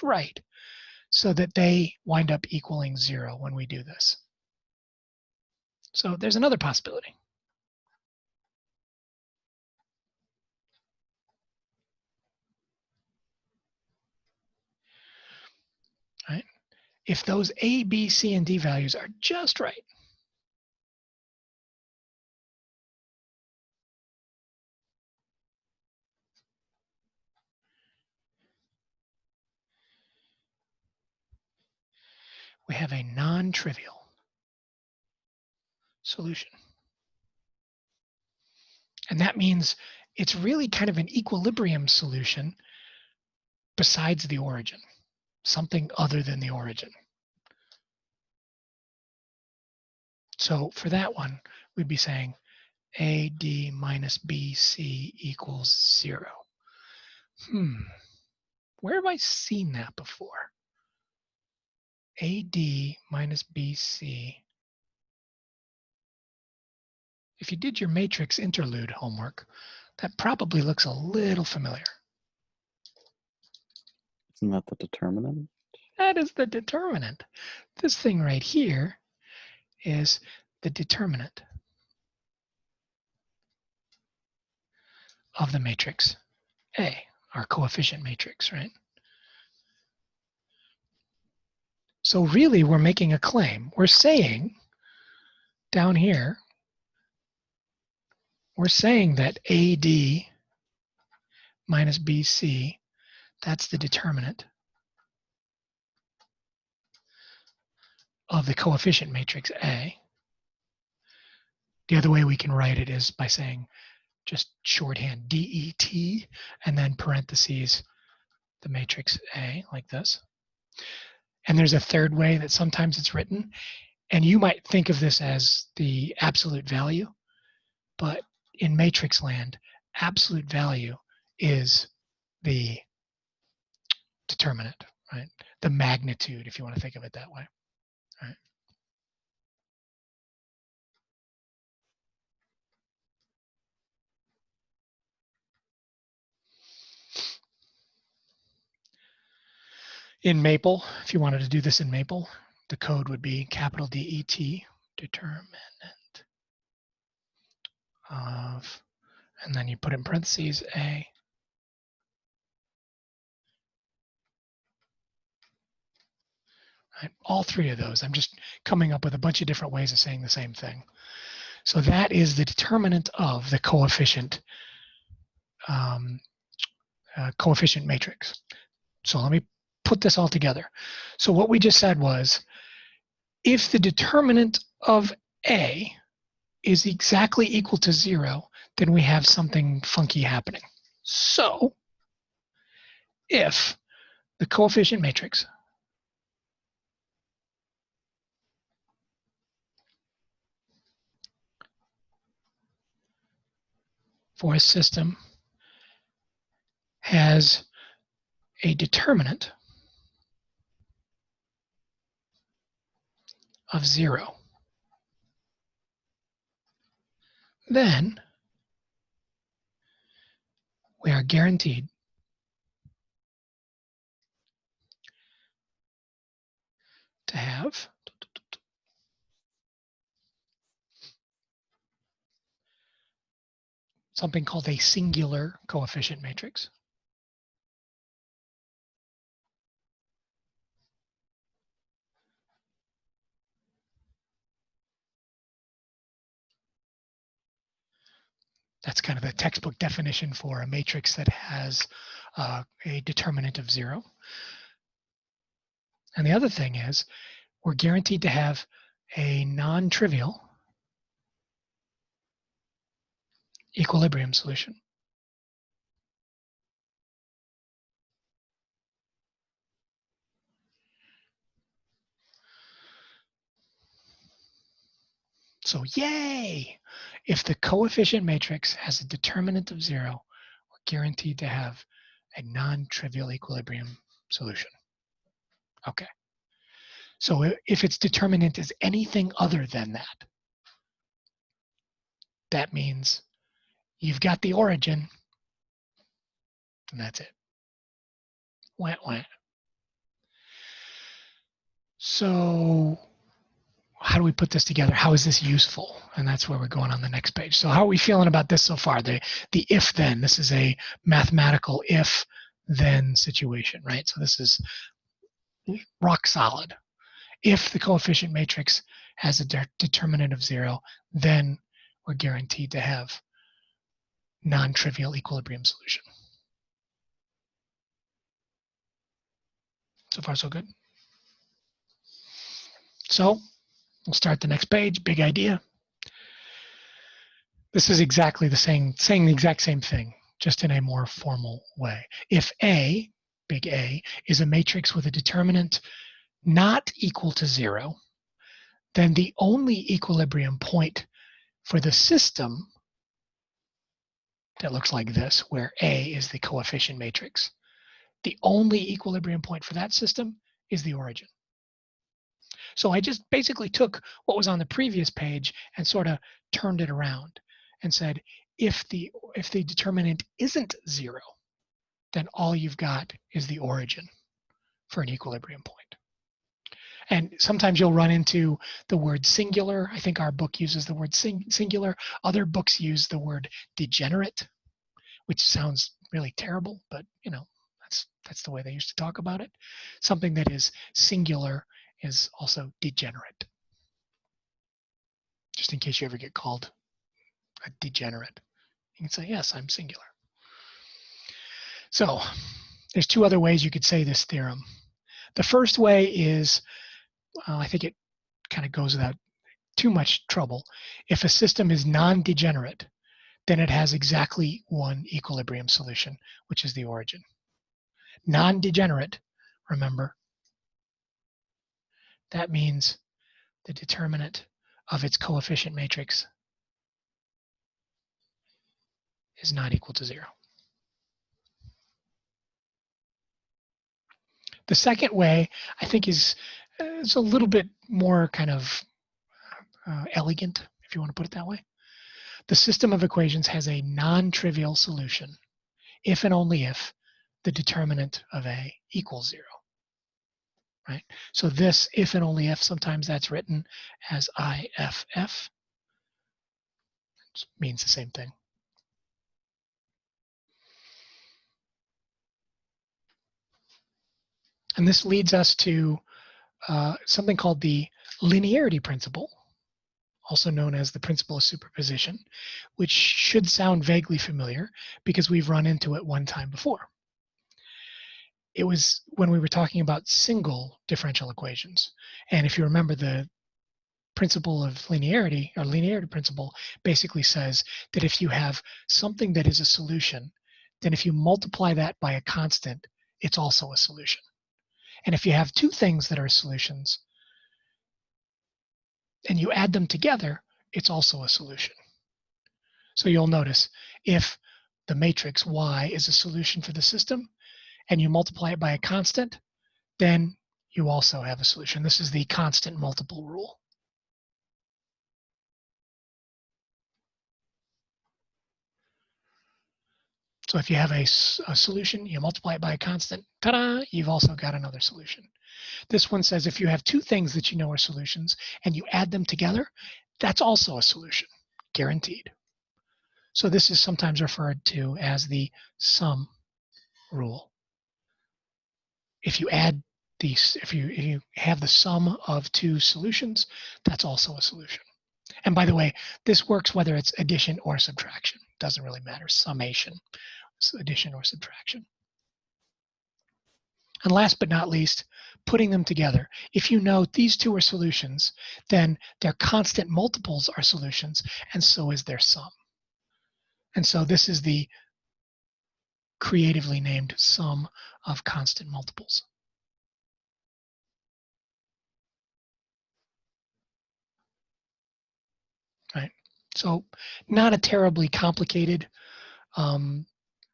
right, so that they wind up equaling 0 when we do this. So there's another possibility. Right? If those a, b, c, and d values are just right, we have a non-trivial solution. And that means it's really kind of an equilibrium solution besides the origin, something other than the origin. So for that one, we'd be saying AD minus BC equals 0. Where have I seen that before? AD minus BC If you did your matrix interlude homework, that probably looks a little familiar. Isn't that the determinant? That is the determinant. This thing right here is the determinant of the matrix A, our coefficient matrix, right? So really, we're making a claim. We're saying down here, we're saying that AD minus BC, that's the determinant of the coefficient matrix A. The other way we can write it is by saying just shorthand DET and then parentheses the matrix A like this. And there's a third way that sometimes it's written, and you might think of this as the absolute value, but in matrix land, absolute value is the determinant, right? The magnitude, if you want to think of it that way, right? In Maple, if you wanted to do this in Maple, the code would be capital DET, determinant of, and then you put in parentheses A. Right? All three of those. I'm just coming up with a bunch of different ways of saying the same thing. So that is the determinant of the coefficient coefficient matrix. So let me put this all together. So what we just said was, if the determinant of A is exactly equal to 0, then we have something funky happening. So if the coefficient matrix for a system has a determinant of 0, then we are guaranteed to have something called a singular coefficient matrix. That's kind of the textbook definition for a matrix that has a determinant of 0. And the other thing is, we're guaranteed to have a non-trivial equilibrium solution. So yay! If the coefficient matrix has a determinant of 0, we're guaranteed to have a non-trivial equilibrium solution. Okay. So if its determinant is anything other than that, that means you've got the origin, and that's it. Wah, wah. So how do we put this together? How is this useful? And that's where we're going on the next page. So how are we feeling about this so far? The if-then. This is a mathematical if-then situation, right? So this is rock solid. If the coefficient matrix has a determinant of 0, then we're guaranteed to have non-trivial equilibrium solution. So far, so good. So we'll start the next page. Big idea. This is exactly the same, saying the exact same thing, just in a more formal way. If A, big A, is a matrix with a determinant not equal to 0, then the only equilibrium point for the system that looks like this, where A is the coefficient matrix, the only equilibrium point for that system is the origin. So I just basically took what was on the previous page and sort of turned it around and said, if the determinant isn't 0, then all you've got is the origin for an equilibrium point. And sometimes you'll run into the word singular. I think our book uses the word singular. Other books use the word degenerate, which sounds really terrible, but you know, that's the way they used to talk about it. Something that is singular is also degenerate. Just in case you ever get called a degenerate, you can say, yes, I'm singular. So there's two other ways you could say this theorem. The first way is, I think it kind of goes without too much trouble. If a system is non-degenerate, then it has exactly one equilibrium solution, which is the origin. Non-degenerate, remember, that means the determinant of its coefficient matrix is not equal to 0. The second way, I think, is a little bit more kind of elegant, if you want to put it that way. The system of equations has a non-trivial solution if and only if the determinant of A equals 0. Right? So this if and only if, sometimes that's written as IFF. It means the same thing. And this leads us to something called the linearity principle, also known as the principle of superposition, which should sound vaguely familiar because we've run into it one time before. It was when we were talking about single differential equations. And if you remember, the principle of linearity, or linearity principle, basically says that if you have something that is a solution, then if you multiply that by a constant, it's also a solution. And if you have two things that are solutions and you add them together, it's also a solution. So you'll notice if the matrix Y is a solution for the system and you multiply it by a constant, then you also have a solution. This is the constant multiple rule. So if you have a solution, you multiply it by a constant, ta-da, you've also got another solution. This one says if you have two things that you know are solutions and you add them together, that's also a solution, guaranteed. So this is sometimes referred to as the sum rule. If you add these, if you have the sum of two solutions, that's also a solution. And by the way, this works whether it's addition or subtraction. Doesn't really matter, summation, addition or subtraction. And last but not least, putting them together. If you know these two are solutions, then their constant multiples are solutions, and so is their sum. And so this is the creatively named sum of constant multiples. Right? So not a terribly complicated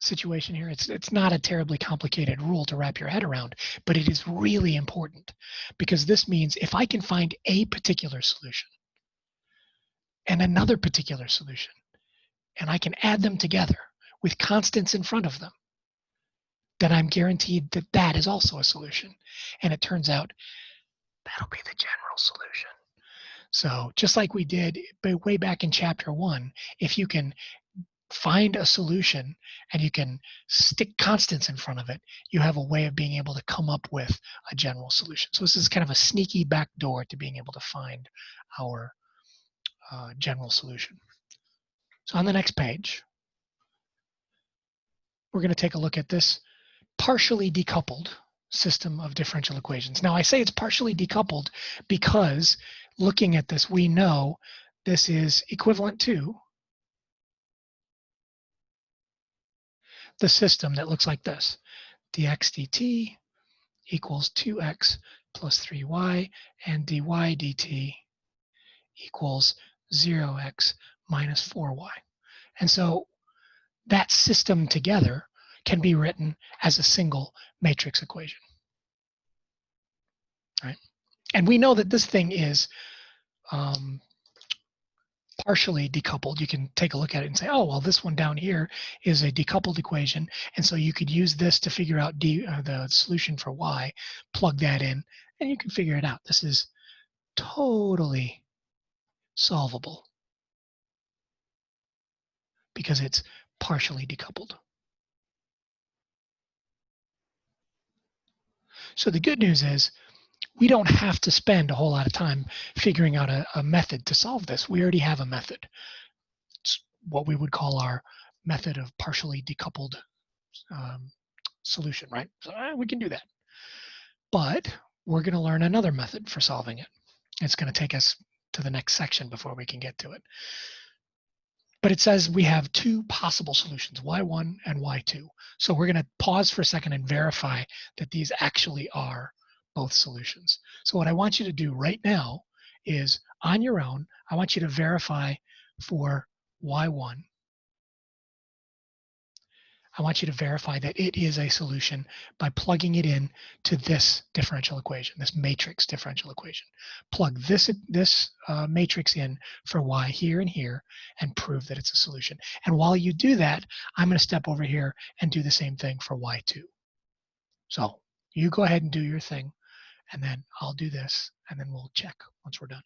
situation here. It's not a terribly complicated rule to wrap your head around, but it is really important because this means if I can find a particular solution and another particular solution, and I can add them together with constants in front of them, then I'm guaranteed that that is also a solution. And it turns out that'll be the general solution. So just like we did way back in chapter 1, if you can find a solution and you can stick constants in front of it, you have a way of being able to come up with a general solution. So this is kind of a sneaky back door to being able to find our general solution. So on the next page, we're going to take a look at this partially decoupled system of differential equations. Now I say it's partially decoupled because looking at this, we know this is equivalent to the system that looks like this. dx dt equals 2x plus 3y, and dy dt equals 0x minus 4y. And so that system together can be written as a single matrix equation. Right? And we know that this thing is partially decoupled. You can take a look at it and say, oh, well, this one down here is a decoupled equation. And so you could use this to figure out the solution for y, plug that in, and you can figure it out. This is totally solvable because it's partially decoupled. So the good news is we don't have to spend a whole lot of time figuring out a method to solve this. We already have a method. It's what we would call our method of partially decoupled solution, right? So we can do that. But we're going to learn another method for solving it. It's going to take us to the next section before we can get to it. But it says we have two possible solutions, y1 and y2. So we're going to pause for a second and verify that these actually are both solutions. So what I want you to do right now is, on your own, I want you to verify for y1. I want you to verify that it is a solution by plugging it in to this differential equation, this matrix differential equation. Plug this matrix in for y here and here and prove that it's a solution. And while you do that, I'm going to step over here and do the same thing for y2. So you go ahead and do your thing, and then I'll do this, and then we'll check once we're done.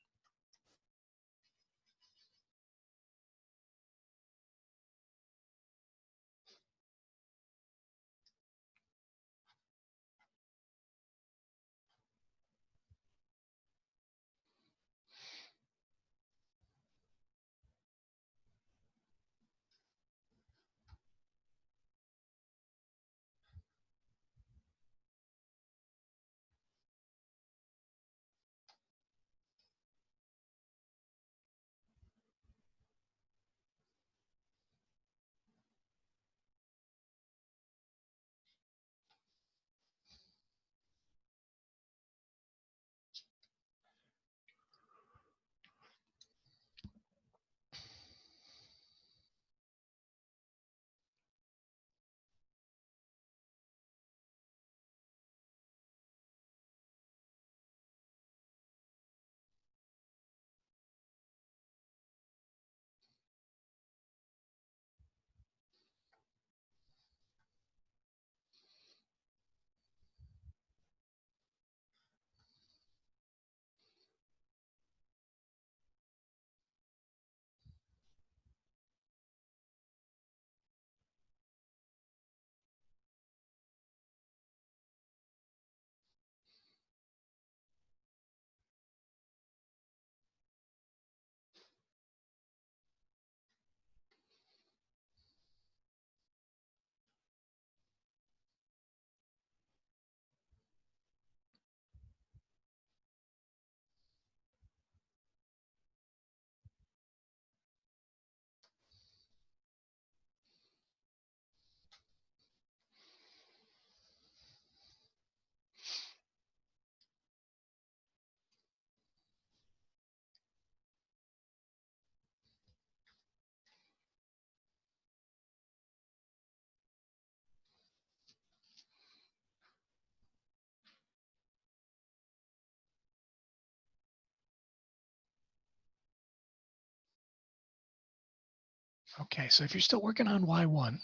Okay, so if you're still working on y1,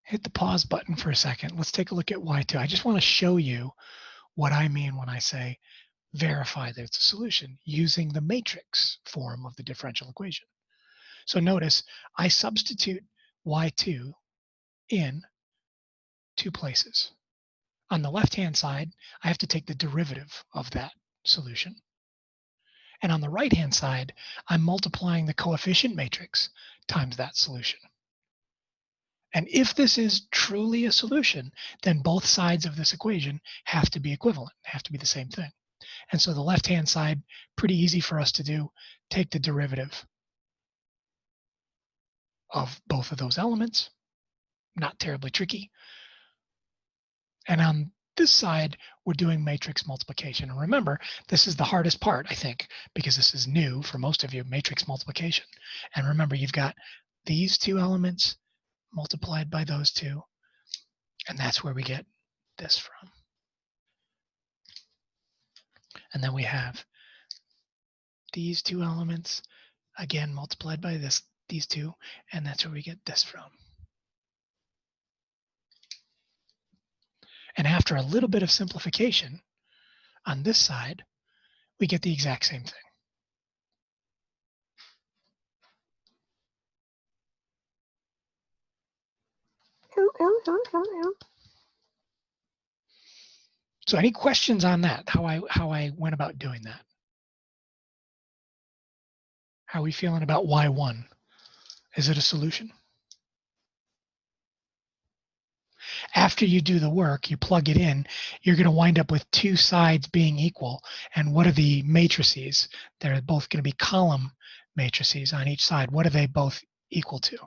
hit the pause button for a second. Let's take a look at y2. I just want to show you what I mean when I say verify that it's a solution using the matrix form of the differential equation. So notice I substitute y2 in two places. On the left-hand side, I have to take the derivative of that solution. And on the right-hand side, I'm multiplying the coefficient matrix times that solution. And if this is truly a solution, then both sides of this equation have to be equivalent, have to be the same thing. And so the left-hand side, pretty easy for us to do, take the derivative of both of those elements, not terribly tricky. And on this side, we're doing matrix multiplication. And remember, this is the hardest part, I think, because this is new for most of you, matrix multiplication. And remember, you've got these two elements multiplied by those two, and that's where we get this from. And then we have these two elements, again, multiplied by these two, and that's where we get this from. And after a little bit of simplification, on this side, we get the exact same thing. So any questions on that, how I went about doing that? How are we feeling about Y1? Is it a solution? After you do the work, you plug it in, you're going to wind up with two sides being equal. And what are the matrices? They're both going to be column matrices on each side. What are they both equal to?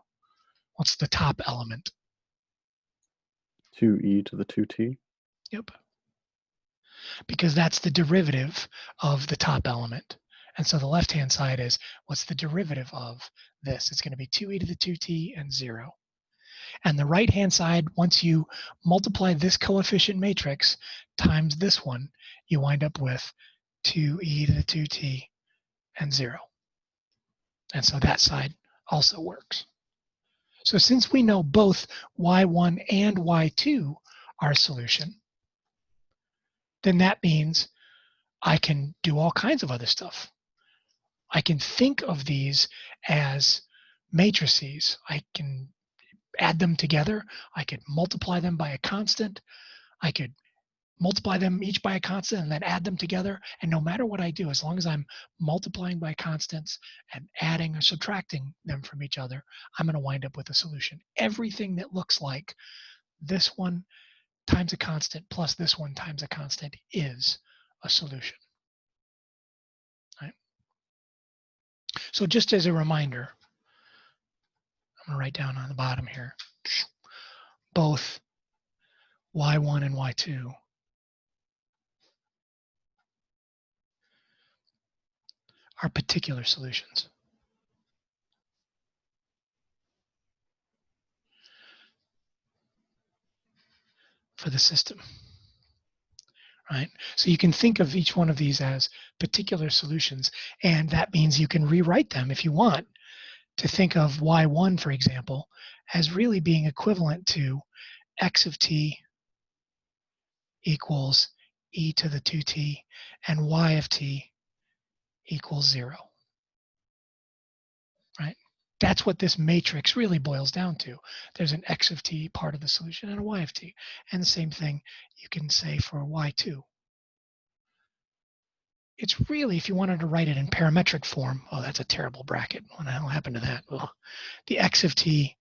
What's the top element? 2e to the 2t. Yep. Because that's the derivative of the top element. And so the left-hand side is, what's the derivative of this? It's going to be 2e to the 2t and 0. And the right-hand side, once you multiply this coefficient matrix times this one, you wind up with 2e to the 2t and 0. And so that side also works. So since we know both y1 and y2 are a solution, then that means I can do all kinds of other stuff. I can think of these as matrices. I can add them together. I could multiply them by a constant. I could multiply them each by a constant and then add them together. And no matter what I do, as long as I'm multiplying by constants and adding or subtracting them from each other, I'm going to wind up with a solution. Everything that looks like this one times a constant plus this one times a constant is a solution. Right? So just as a reminder, I'm going to write down on the bottom here, both y1 and y2 are particular solutions. For the system, right? So you can think of each one of these as particular solutions, and that means you can rewrite them if you want to think of y1, for example, as really being equivalent to x of t equals e to the 2t and y of t equals 0, right? That's what this matrix really boils down to. There's an x of t part of the solution and a y of t. And the same thing you can say for y2. It's really, if you wanted to write it in parametric form, oh, that's a terrible bracket. What the hell happened to that? Ugh. The x of t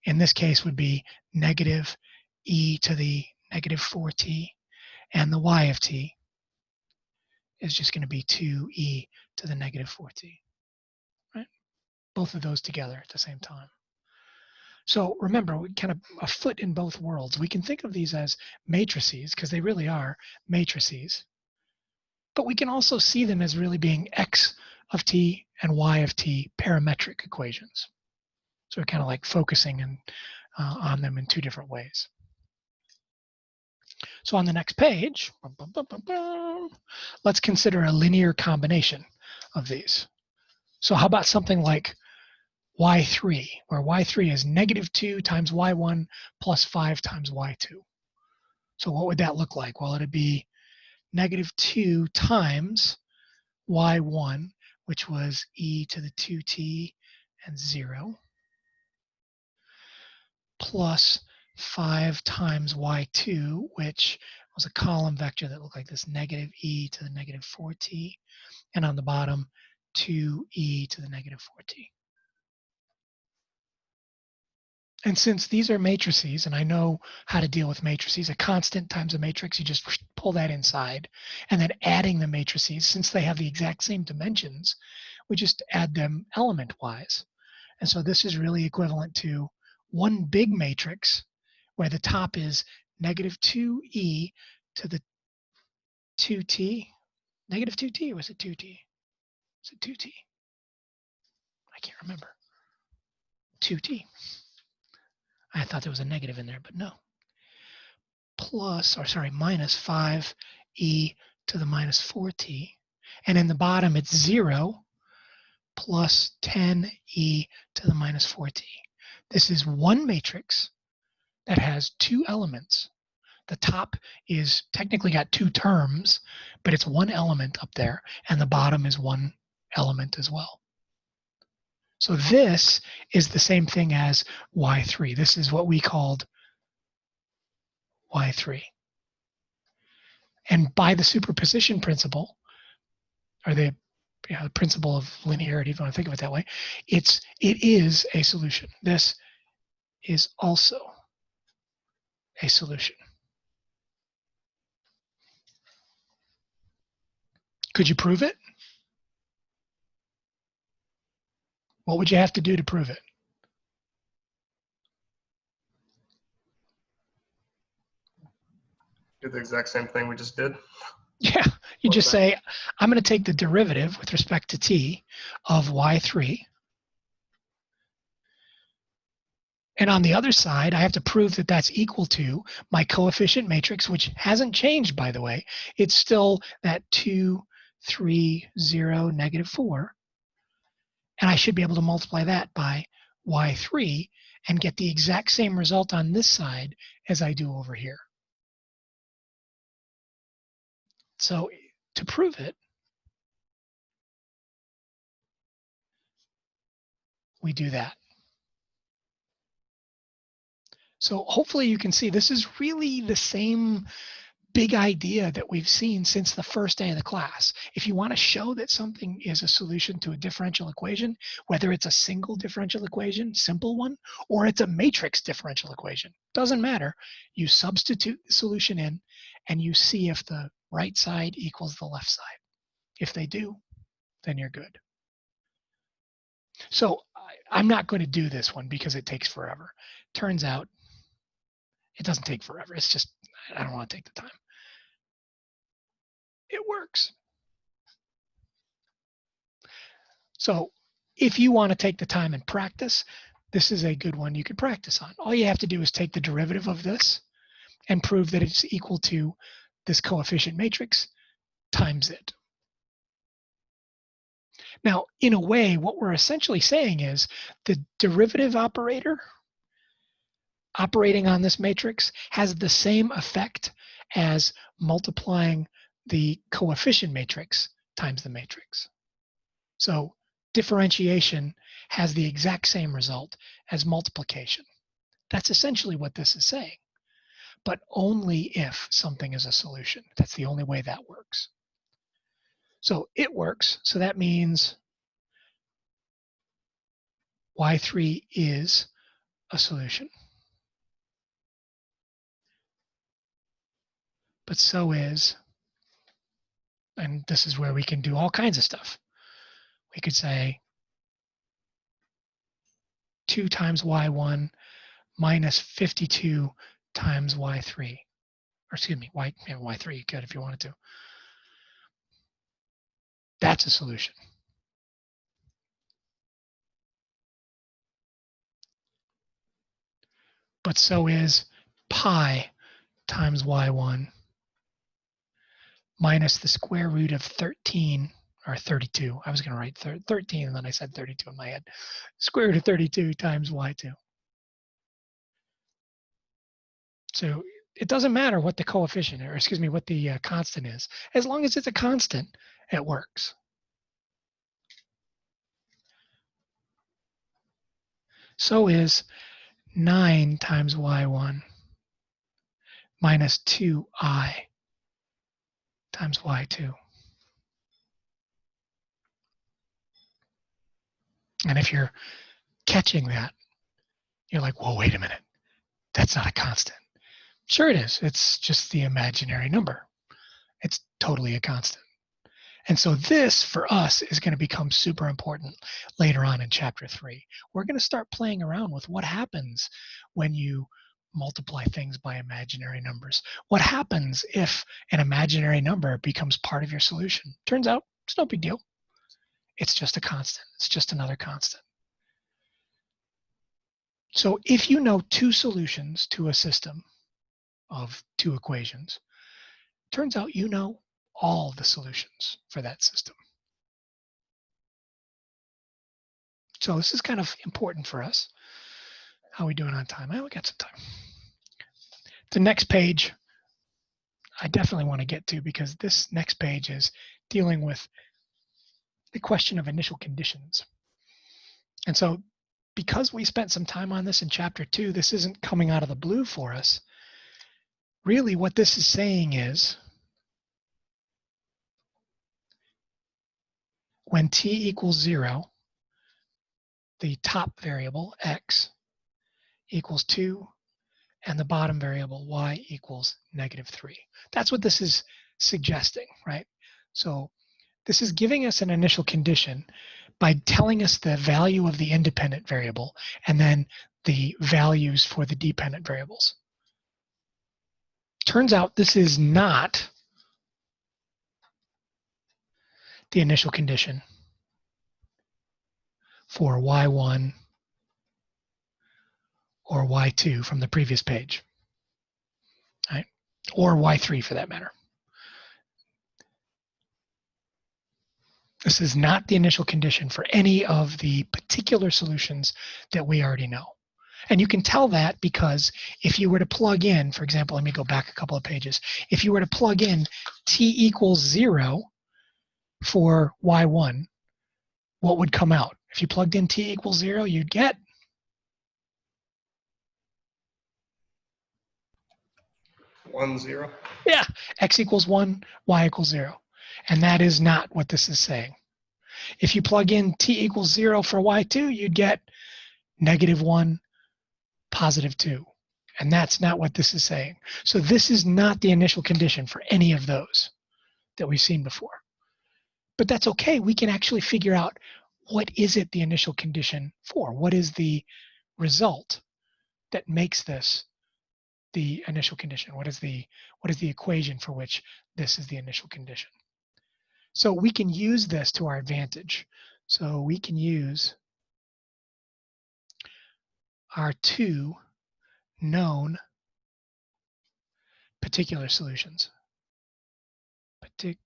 in this case would be negative e to the negative 4t, and the y of t is just going to be 2e to the negative 4t, right? Both of those together at the same time. So remember, we kind of a foot in both worlds. We can think of these as matrices because they really are matrices. But we can also see them as really being x of t and y of t parametric equations. So we're kind of like focusing on them in two different ways. So on the next page, let's consider a linear combination of these. So how about something like y3, where y3 is negative 2 times y1 plus 5 times y2. So what would that look like? Well, it'd be negative 2 times y1, which was e to the 2t and 0, plus 5 times y2, which was a column vector that looked like this, negative e to the negative 4t, and on the bottom, 2e to the negative 4t. And since these are matrices, and I know how to deal with matrices, a constant times a matrix, you just pull that inside. And then adding the matrices, since they have the exact same dimensions, we just add them element-wise. And so this is really equivalent to one big matrix where the top is negative 2e to the 2t. Negative 2t, or was it 2t? Was it 2t? I can't remember. 2t. I thought there was a negative in there, but no. Plus, or sorry, minus 5e to the minus 4t. And in the bottom, it's 0 plus 10e to the minus 4t. This is one matrix that has two elements. The top is technically got two terms, but it's one element up there, and the bottom is one element as well. So this is the same thing as Y3. This is what we called Y3. And by the superposition principle, or the principle of linearity, if you want to think of it that way, it is a solution. This is also a solution. Could you prove it? What would you have to do to prove it? Do the exact same thing we just did. Yeah, you just say, I'm going to take the derivative with respect to t of y3. And on the other side, I have to prove that that's equal to my coefficient matrix, which hasn't changed, by the way. It's still that 2, 3, 0, negative 4. And I should be able to multiply that by y3 and get the exact same result on this side as I do over here. So to prove it, we do that. So hopefully you can see this is really the same big idea that we've seen since the first day of the class. If you want to show that something is a solution to a differential equation, whether it's a single differential equation, simple one, or it's a matrix differential equation, doesn't matter. You substitute the solution in and you see if the right side equals the left side. If they do, then you're good. So I'm not going to do this one because it takes forever. Turns out it doesn't take forever. It's just, I don't want to take the time. It works. So if you want to take the time and practice, this is a good one you could practice on. All you have to do is take the derivative of this and prove that it's equal to this coefficient matrix times it. Now, in a way, what we're essentially saying is the derivative operator operating on this matrix has the same effect as multiplying the coefficient matrix times the matrix. So differentiation has the exact same result as multiplication. That's essentially what this is saying, but only if something is a solution. That's the only way that works. So it works, so that means Y3 is a solution. But so is, and this is where we can do all kinds of stuff. We could say 2 times y1 minus 52 times y3. Or excuse me, y3 you could if you wanted to. That's a solution. But so is pi times y1 minus the square root of 13, or 32. I was going to write 13, and then I said 32 in my head. Square root of 32 times y2. So it doesn't matter what the coefficient, or excuse me, what the constant is. As long as it's a constant, it works. So is 9 times y1 minus 2i times y2. And if you're catching that, you're like, whoa, wait a minute. That's not a constant. Sure it is. It's just the imaginary number. It's totally a constant. And so this, for us, is going to become super important later on in Chapter 3. We're going to start playing around with what happens when you multiply things by imaginary numbers. What happens if an imaginary number becomes part of your solution? Turns out it's no big deal. It's just a constant. It's just another constant. So if you know two solutions to a system of two equations, turns out you know all the solutions for that system. So this is kind of important for us. How are we doing on time? Oh, we got some time. The next page I definitely want to get to, because this next page is dealing with the question of initial conditions. And so because we spent some time on this in chapter 2, this isn't coming out of the blue for us. Really what this is saying is when t equals 0, the top variable x equals 2 and the bottom variable y equals -3. That's what this is suggesting, right? So this is giving us an initial condition by telling us the value of the independent variable and then the values for the dependent variables. Turns out this is not the initial condition for y1 or y2 from the previous page, right? Or y3 for that matter. This is not the initial condition for any of the particular solutions that we already know. And you can tell that because if you were to plug in, for example, let me go back a couple of pages. If you were to plug in t equals 0 for y1, what would come out? If you plugged in t equals 0, you'd get 1, 0. yeah, x equals 1, y equals 0. And that is not what this is saying. If you plug in t equals 0 for y2, you'd get -1, +2. And that's not what this is saying. So this is not the initial condition for any of those that we've seen before. But that's okay. We can actually figure out what is it the initial condition for? What is the result that makes this the initial condition? What is the equation for which this is the initial condition? So we can use this to our advantage. So we can use our two known particular solutions. Particular,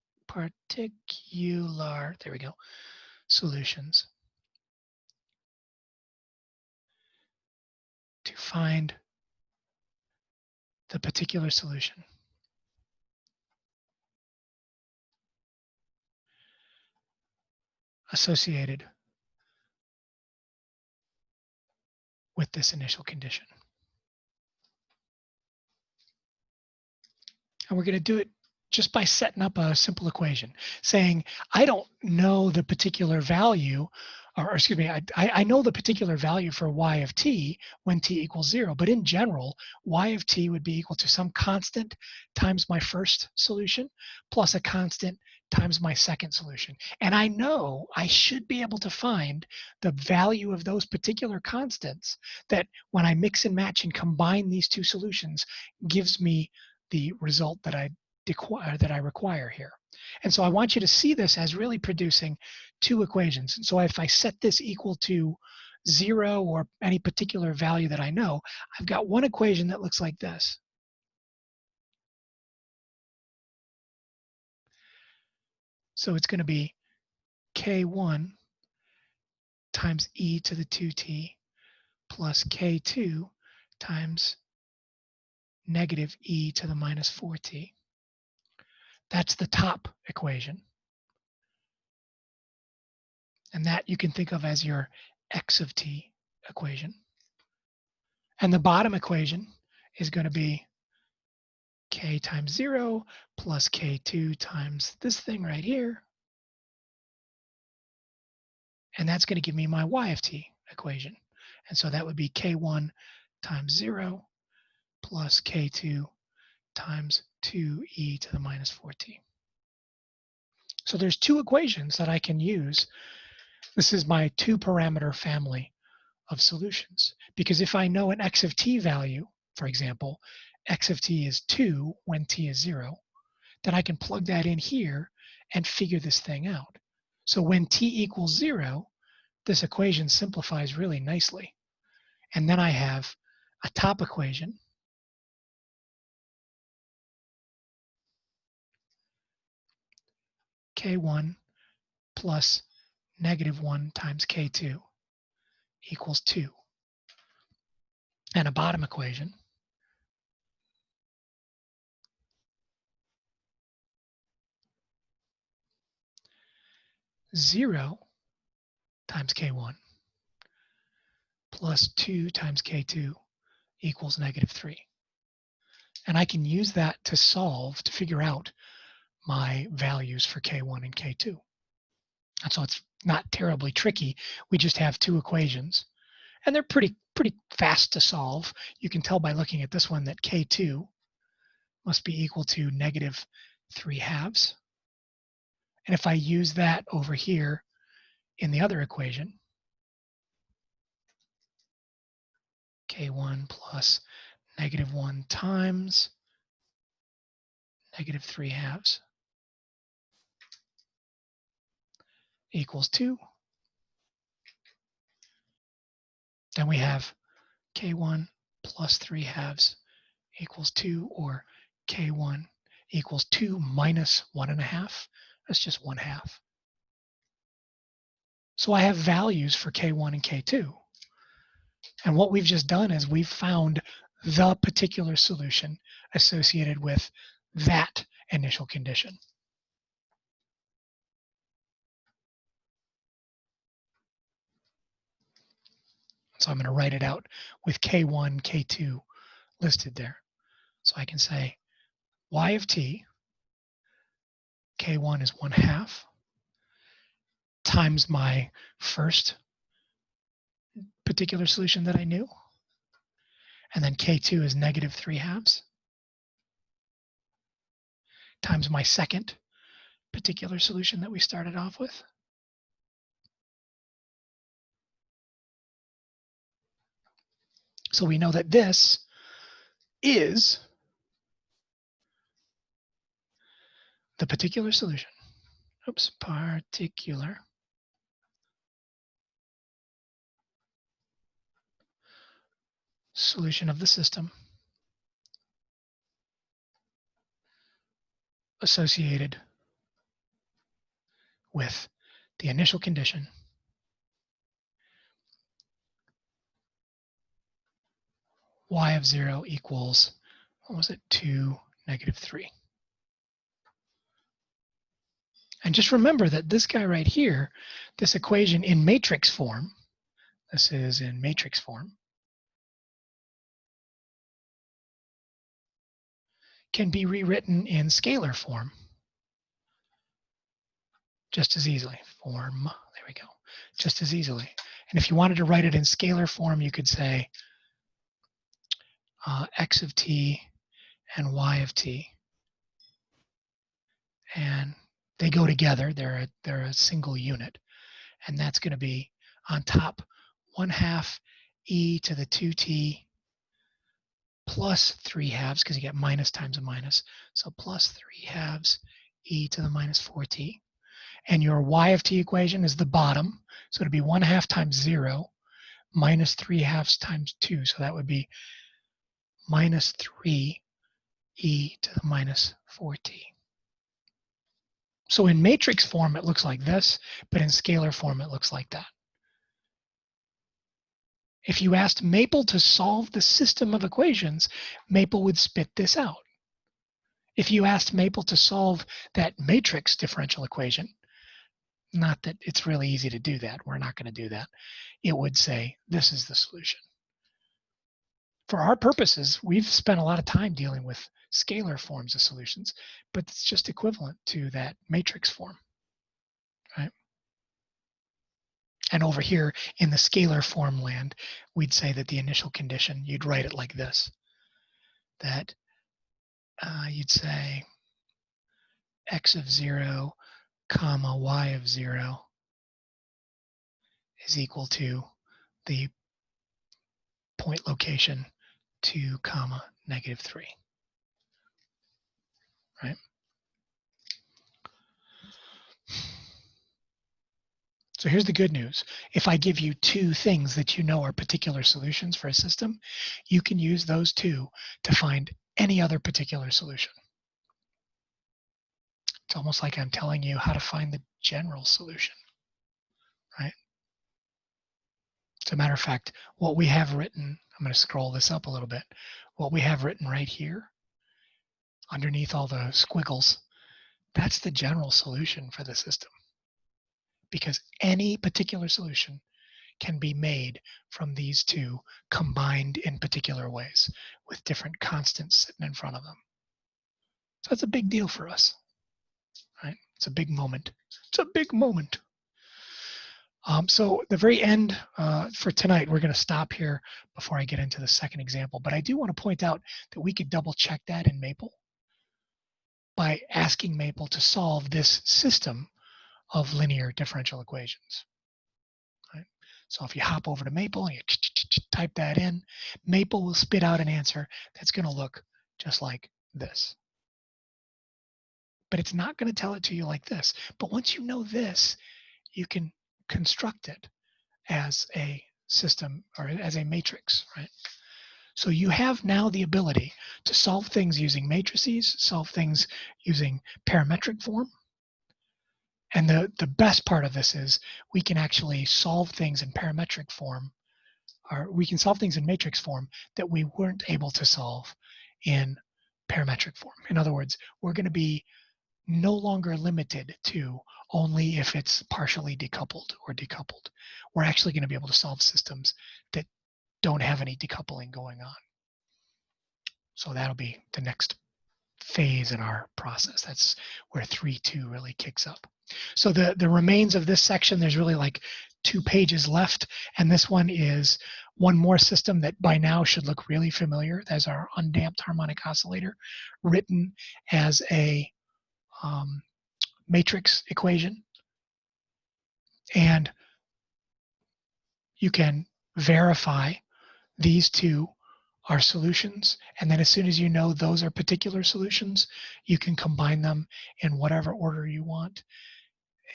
there we go, solutions to find the particular solution. Associated with this initial condition. And we're going to do it just by setting up a simple equation, saying, I don't know the particular value, or excuse me, I know the particular value for y of t when t equals 0, but in general, y of t would be equal to some constant times my first solution plus a constant times my second solution. And I know I should be able to find the value of those particular constants that when I mix and match and combine these two solutions gives me the result that I require here. And so I want you to see this as really producing two equations. And so if I set this equal to 0 or any particular value that I know, I've got one equation that looks like this. So it's going to be k1 times e to the 2t plus k2 times negative e to the -4t. That's the top equation. And that you can think of as your x of t equation. And the bottom equation is going to be k times 0 plus k2 times this thing right here. And that's going to give me my y of t equation. And so that would be k1 times 0 plus k2 times 2e to the -4t. So there's two equations that I can use. This is my two-parameter family of solutions. Because if I know an x of t value, for example, x of t is 2 when t is 0, then I can plug that in here and figure this thing out. So when t equals 0, this equation simplifies really nicely. And then I have a top equation K1 plus -1 times K2 equals 2. And a bottom equation, zero times K1 plus 2 times K2 equals -3. And I can use that to solve, to figure out my values for K1 and K2. And so it's not terribly tricky. We just have two equations, and they're pretty fast to solve. You can tell by looking at this one that K2 must be equal to -3/2. And if I use that over here in the other equation, K1 plus -1 times -3/2 equals 2. Then we have K1 plus 3/2 equals 2, or K1 equals 2 minus 1.5. That's just 1/2. So I have values for K1 and K2. And what we've just done is we've found the particular solution associated with that initial condition. So I'm going to write it out with K1, K2 listed there. So I can say y of t, K1 is 1/2 times my first particular solution that I knew. And then K2 is -3/2 times my second particular solution that we started off with. So we know that this is the particular solution. Oops, particular solution of the system associated with the initial condition y of 0 equals, what was it, 2, -3. And just remember that this guy right here, this equation in matrix form, this is in matrix form, can be rewritten in scalar form just as easily. Form, there we go, just as easily. And if you wanted to write it in scalar form, you could say x of t and y of t. And they go together, they're a single unit. And that's going to be on top 1/2 e to the 2t plus 3/2, because you get minus times a minus. So plus 3/2 e to the minus 4t. And your y of t equation is the bottom. So it'd be 1/2 times 0 minus 3/2 times 2. So that would be minus 3 e to the minus 4t. So in matrix form, it looks like this, but in scalar form, it looks like that. If you asked Maple to solve the system of equations, Maple would spit this out. If you asked Maple to solve that matrix differential equation, not that it's really easy to do that, we're not going to do that, it would say, this is the solution. For our purposes, we've spent a lot of time dealing with scalar forms of solutions, but it's just equivalent to that matrix form, right? And over here in the scalar form land, we'd say that the initial condition, you'd write it like this, that you'd say x of 0 comma y of 0 is equal to the point location 2 comma -3, right? So here's the good news. If I give you two things that you know are particular solutions for a system, you can use those two to find any other particular solution. It's almost like I'm telling you how to find the general solution, right? As a matter of fact, what we have written, I'm going to scroll this up a little bit. What we have written right here, underneath all the squiggles, that's the general solution for the system. Because any particular solution can be made from these two combined in particular ways with different constants sitting in front of them. So that's a big deal for us, right? It's a big moment. It's a big moment. So the very end for tonight, we're going to stop here before I get into the second example. But I do want to point out that we could double check that in Maple by asking Maple to solve this system of linear differential equations. Right? So if you hop over to Maple and you type that in, Maple will spit out an answer that's going to look just like this. But it's not going to tell it to you like this. But once you know this, you can construct it as a system or as a matrix, right? So you have now the ability to solve things using matrices, solve things using parametric form. And the best part of this is we can actually solve things in parametric form, or we can solve things in matrix form that we weren't able to solve in parametric form. In other words, we're going to be no longer limited to only if it's partially decoupled or decoupled. We're actually going to be able to solve systems that don't have any decoupling going on. So that'll be the next phase in our process. That's where 3.2 really kicks up. So the remains of this section, there's really like 2 pages left. And this one is one more system that by now should look really familiar. That's our undamped harmonic oscillator, written as a matrix equation. And you can verify these two are solutions. And then as soon as you know those are particular solutions, you can combine them in whatever order you want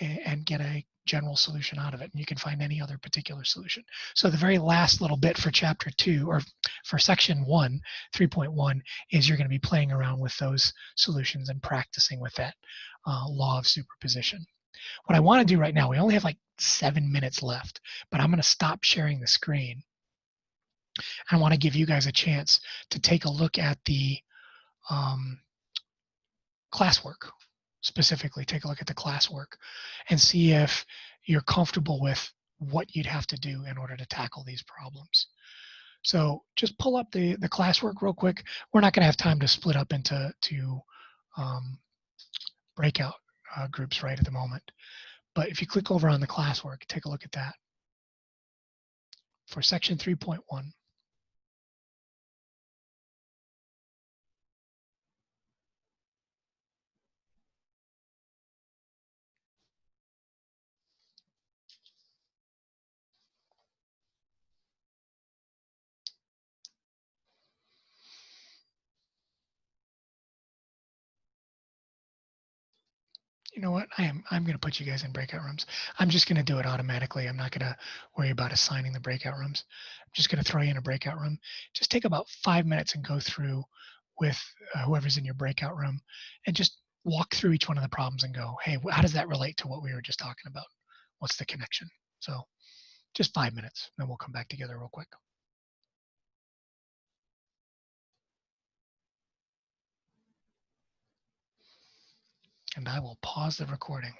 and get a general solution out of it. And you can find any other particular solution. So the very last little bit for chapter 2, or for section 1, 3.1, is you're going to be playing around with those solutions and practicing with that law of superposition. What I want to do right now, we only have like 7 minutes left, but I'm going to stop sharing the screen. I want to give you guys a chance to take a look at the classwork. Specifically, take a look at the classwork and see if you're comfortable with what you'd have to do in order to tackle these problems. So just pull up the classwork real quick. We're not going to have time to split up into breakout groups right at the moment. But if you click over on the classwork, take a look at that. For section 3.1. You know what? I'm going to put you guys in breakout rooms. I'm just going to do it automatically. I'm not going to worry about assigning the breakout rooms. I'm just going to throw you in a breakout room. Just take about 5 minutes and go through with whoever's in your breakout room and just walk through each one of the problems and go, hey, how does that relate to what we were just talking about? What's the connection? So just 5 minutes, then we'll come back together real quick. And I will pause the recording.